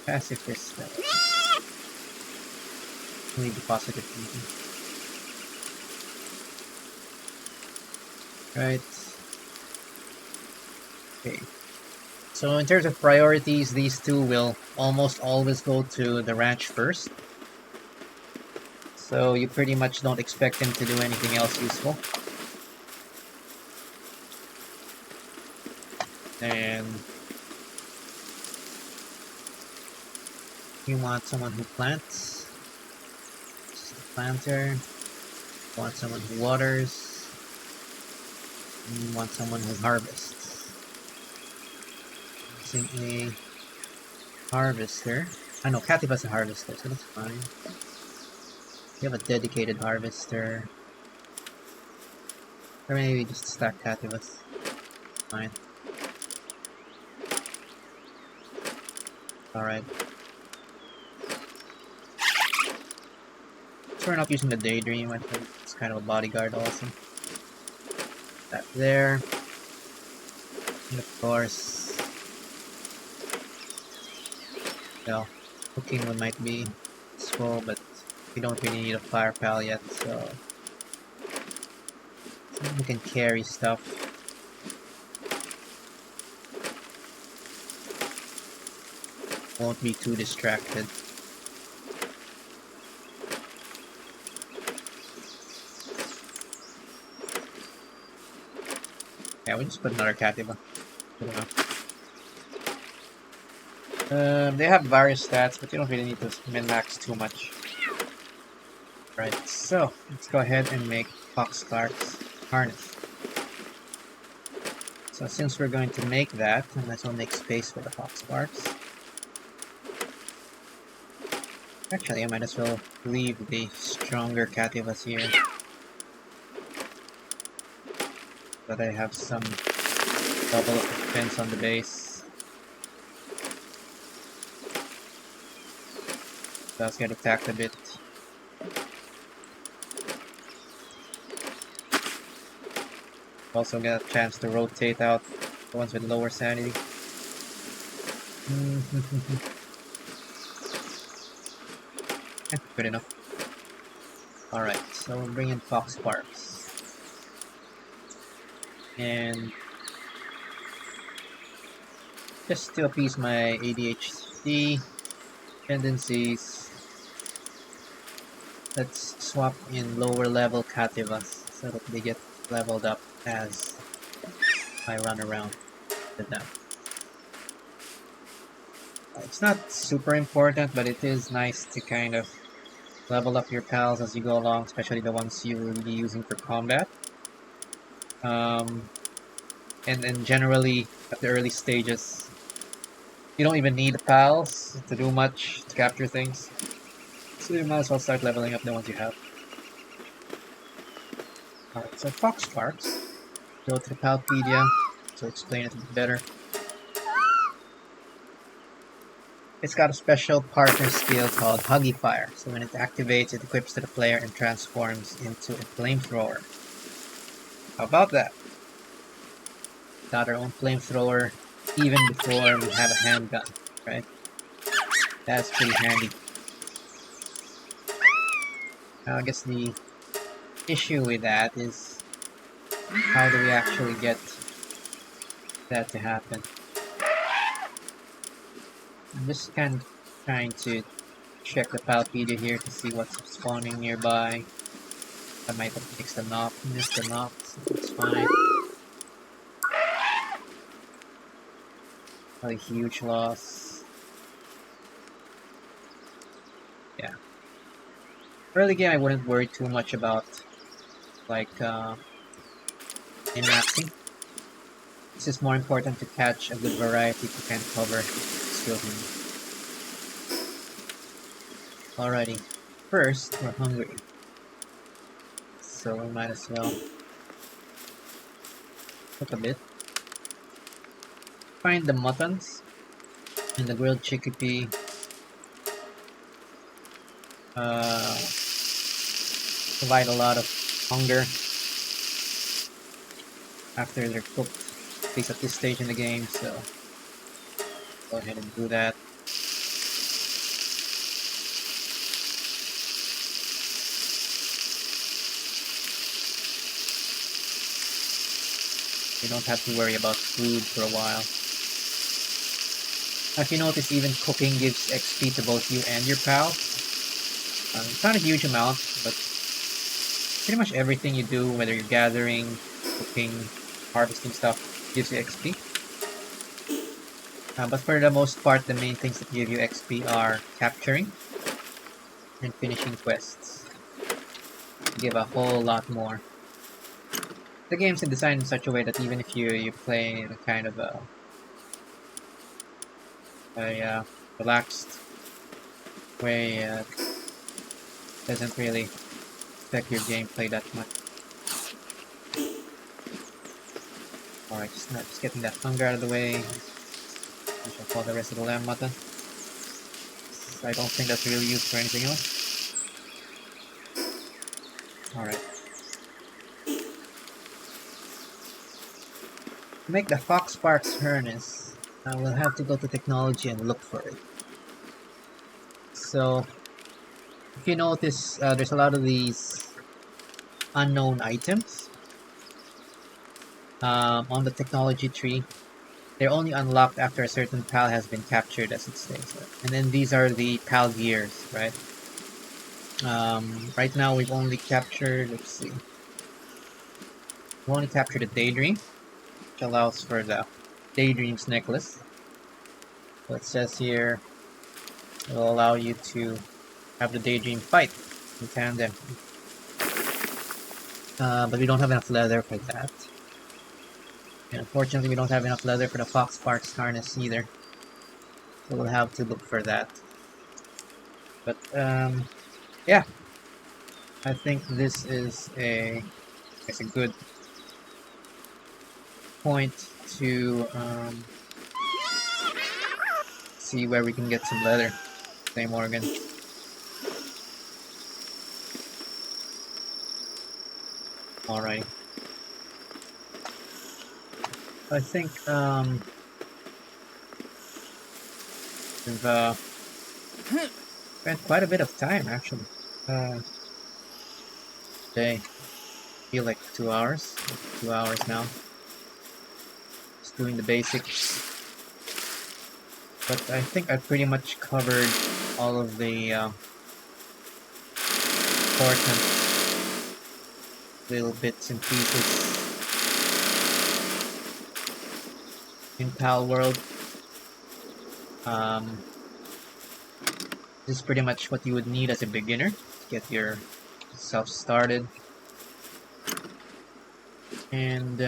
Pacifist. Need the positive thinking. Right. Okay. So in terms of priorities, these two will almost always go to the ranch first. So you pretty much don't expect them to do anything else useful. And you want someone who plants. Just a planter. You want someone who waters. And you want someone who harvests. Using a harvester. I know Katiba's a harvester, so that's fine. You have a dedicated harvester. Or maybe just stack Katibas. Fine. Alright. So we're not using the Daydream, I think it's kind of a bodyguard also. That there. And of course, well, cooking one might be useful, but we don't really need a fire pal yet, so we can carry stuff. Won't be too distracted. Yeah, we just put another Katiba. Good enough. They have various stats, but you don't really need to min-max too much. Right, so let's go ahead and make Fox Clark's harness. So since we're going to make that, I might as well make space for the Fox Clarks. Actually, I might as well leave the stronger Kativas here. But I have some double defense on the base. So let's get attacked a bit. Also get a chance to rotate out the ones with lower sanity. Good enough. Alright, so we'll bring in Fox Sparks. And just to appease my ADHD tendencies, let's swap in lower level Kativas so that they get leveled up as I run around with them. It's not super important, but it is nice to kind of level up your pals as you go along, especially the ones you're really using for combat. And then generally, at the early stages, you don't even need pals to do much to capture things. So you might as well start leveling up the ones you have. Alright, so Fox Sparks. Go to the Palpedia to explain it a bit better. It's got a special partner skill called Huggy Fire. So when it activates, it equips to the player and transforms into a flamethrower. How about that? Got our own flamethrower even before we have a handgun, right? That's pretty handy. Now I guess the issue with that is how do we actually get that to happen? I'm just kind of trying to check the Palpedia here to see what's spawning nearby. I might have missed the knock, so it's fine. Not a huge loss. Yeah. Early game, I wouldn't worry too much about like in-maxing. This is more important to catch a good variety to kind of cover skills. Alrighty, first we're hungry, so we might as well cook a bit. Find the muttons and the grilled chickpea provide a lot of hunger after they're cooked, at least at this stage in the game, so go ahead and do that. You don't have to worry about food for a while. If you notice, even cooking gives XP to both you and your pal. It's not a huge amount, but pretty much everything you do, whether you're gathering, cooking, harvesting stuff, gives you XP. But for the most part, the main things that give you XP are capturing and finishing quests. Give a whole lot more. The game's designed in such a way that even if you play in a kind of a relaxed way, doesn't really affect your gameplay that much. Alright, just getting that hunger out of the way. I shall call the rest of the lamb mutton. I don't think that's really used for anything else. Alright. To make the fox sparks harness, we'll have to go to technology and look for it. So, if you notice, there's a lot of these unknown items on the technology tree. They're only unlocked after a certain PAL has been captured, as it states. And then these are the PAL gears, right? Right now we've only captured, let's see. We've only captured a Daydream, which allows for the Daydream's necklace. So it says here, it will allow you to have the Daydream fight in tandem. But we don't have enough leather for that. And unfortunately, we don't have enough leather for the Fox Sparks harness either. So we'll have to look for that. But, yeah. I think this is a good point to see where we can get some leather. Say Morgan. Alright. I think we've spent quite a bit of time actually. Today. Feel like 2 hours. 2 hours now. Just doing the basics. But I think I've pretty much covered all of the important little bits and pieces in Palworld. This is pretty much what you would need as a beginner to get yourself started. And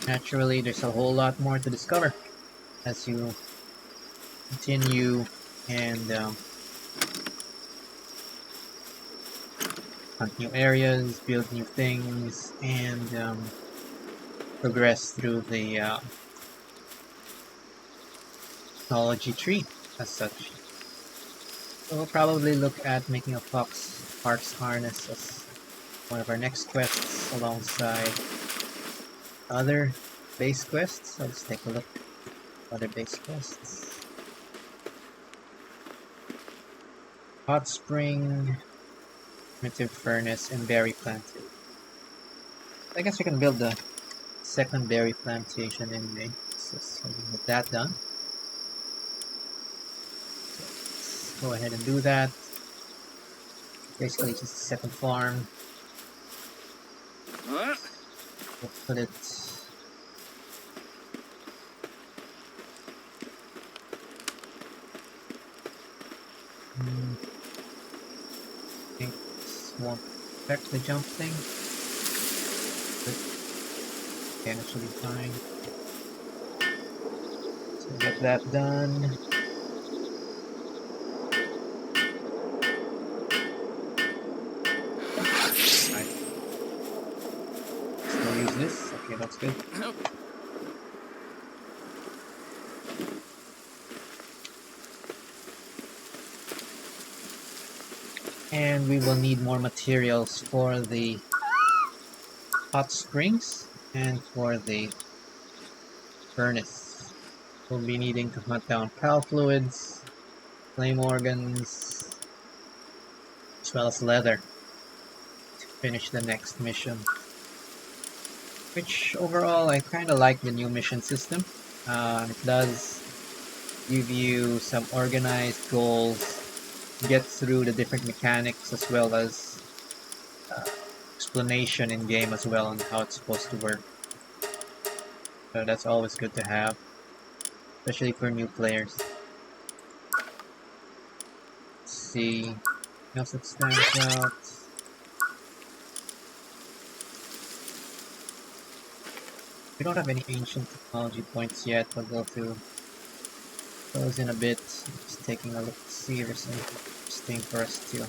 naturally, there's a whole lot more to discover as you continue and hunt new areas, build new things, and progress through the technology tree as such. So we'll probably look at making a Fox Sparks harness as one of our next quests alongside other base quests. So let's take a look at other base quests. Hot Spring, Primitive Furnace, and Berry Plantation. I guess we can build the second berry plantation anyway. So we'll get that done. So let's go ahead and do that. Basically just a second farm. We'll put it I think this won't affect the jump thing. But again, it should be fine. So get that done. Right. Still use this. Okay, that's good. And we will need more materials for the hot springs and for the furnace. We'll be needing to hunt down pal fluids, flame organs, as well as leather to finish the next mission. Which overall I kind of like the new mission system. It does give you some organized goals, get through the different mechanics as well as uh, explanation in game as well on how it's supposed to work. So that's always good to have, especially for new players. Let's see what else that stands out. We don't have any ancient technology points yet. We'll go through those in a bit. Just taking a look to see if there's anything interesting for us to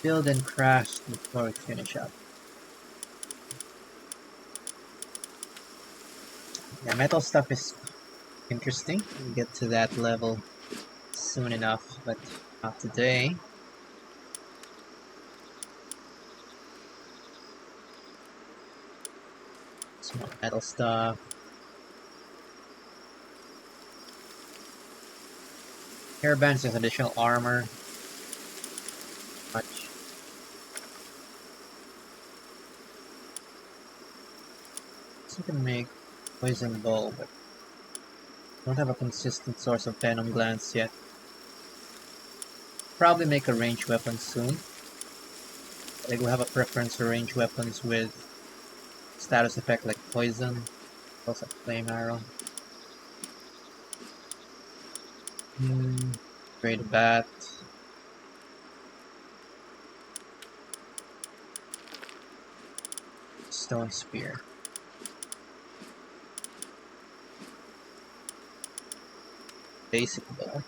build and craft before we finish up. Yeah, metal stuff is interesting. We'll get to that level soon enough, but not today. Some more metal stuff. Hairbands has additional armor. Much. So we can make poison bow, but don't have a consistent source of venom glands yet. Probably make a ranged weapon soon. I will have a preference for ranged weapons with status effect like poison, also flame arrow. Great bat. Stone spear. Basic bow.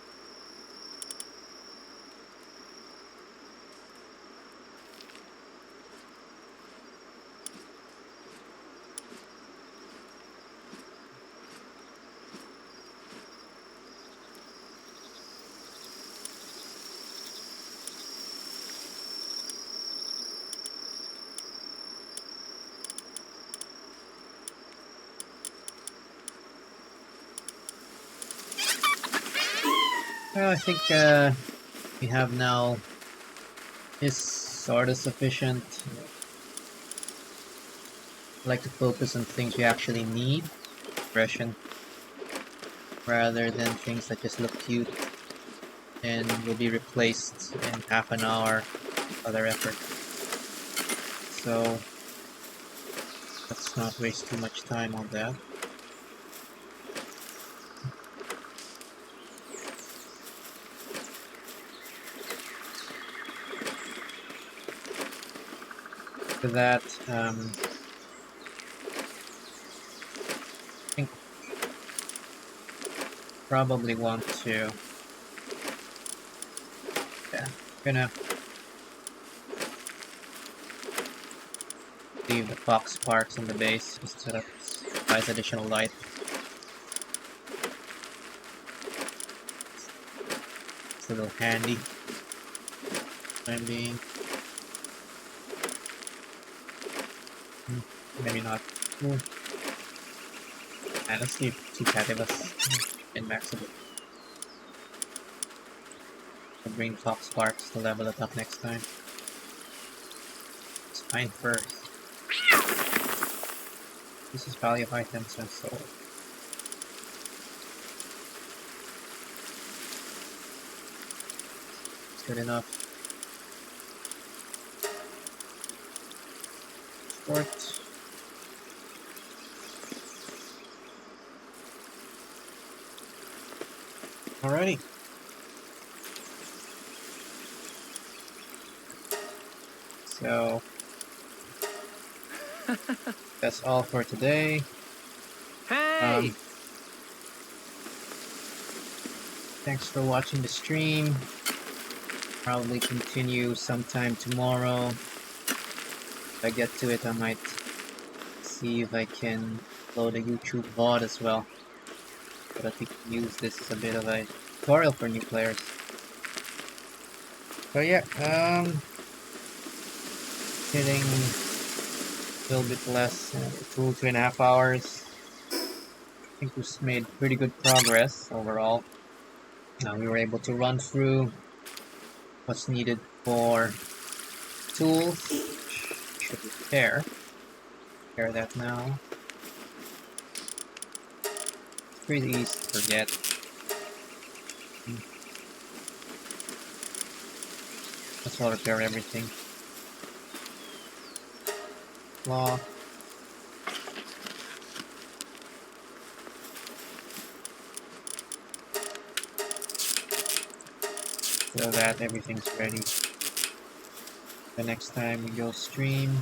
Well, I think we have now is sort of sufficient. I like to focus on things we actually need, progression, rather than things that just look cute and will be replaced in half an hour other effort. So let's not waste too much time on that. For that, I think probably want to, yeah, gonna leave the fox sparks on the base just so that it provides additional light. It's a little handy. Time being. Maybe not. And let's leave 2 Cativus in maximum. I'll bring Fox Sparks to level it up next time. Let's find first. This is value of items and sold. It's good enough. Sport. Alrighty. So that's all for today. Hey! Thanks for watching the stream. Probably continue sometime tomorrow. If I get to it, I might see if I can load a YouTube VOD as well, so that we can use this as a bit of a tutorial for new players. So yeah, hitting a little bit less, 2.5 hours. I think we've made pretty good progress overall. We were able to run through what's needed for tools, which should repair. Repair that now. It's pretty easy to forget. Let's all repair everything. Law. So that everything's ready. The next time we go stream.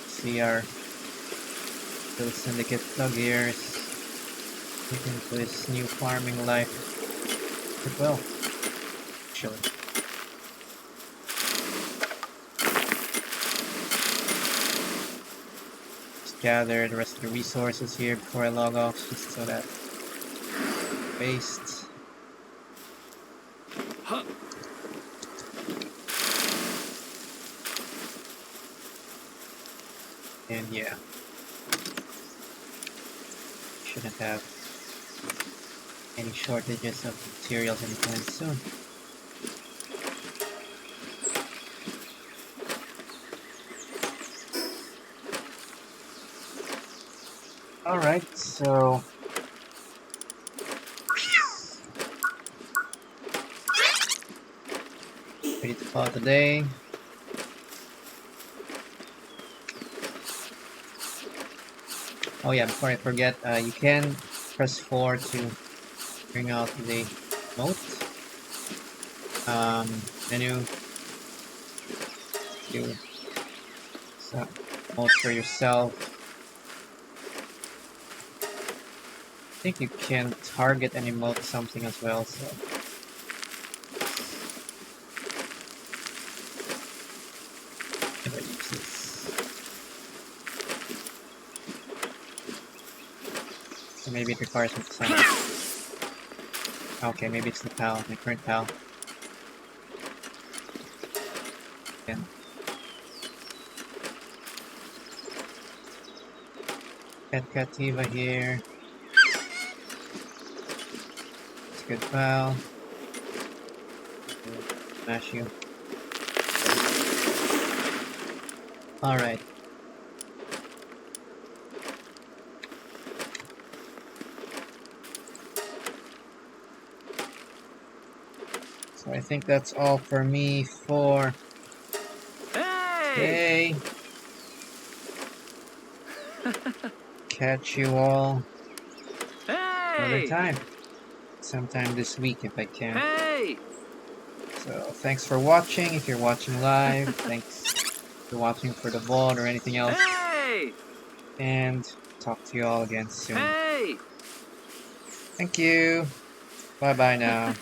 See our little syndicate thug ears looking for this new farming life. But well, actually. Just gather the rest of the resources here before I log off, just so that waste. And yeah, shouldn't have any shortages of materials anytime soon. Alright, so ready to call it a day. Oh yeah, before I forget, you can press 4 to bring out the note. Menu, do some note for yourself. I think you can target and emote something as well, so if I use this. So maybe it requires me to sign up. Okay, maybe it's the pal, my current pal. Again. Pet Cativa here. It's a good pal. Smash you. Alright. So I think that's all for me for Hey! today. Catch you all another Hey! time. Sometime this week if I can. Hey! So thanks for watching if you're watching live. Thanks for watching for the VOD or anything else. Hey! And talk to you all again soon. Hey! Thank you. Bye bye now.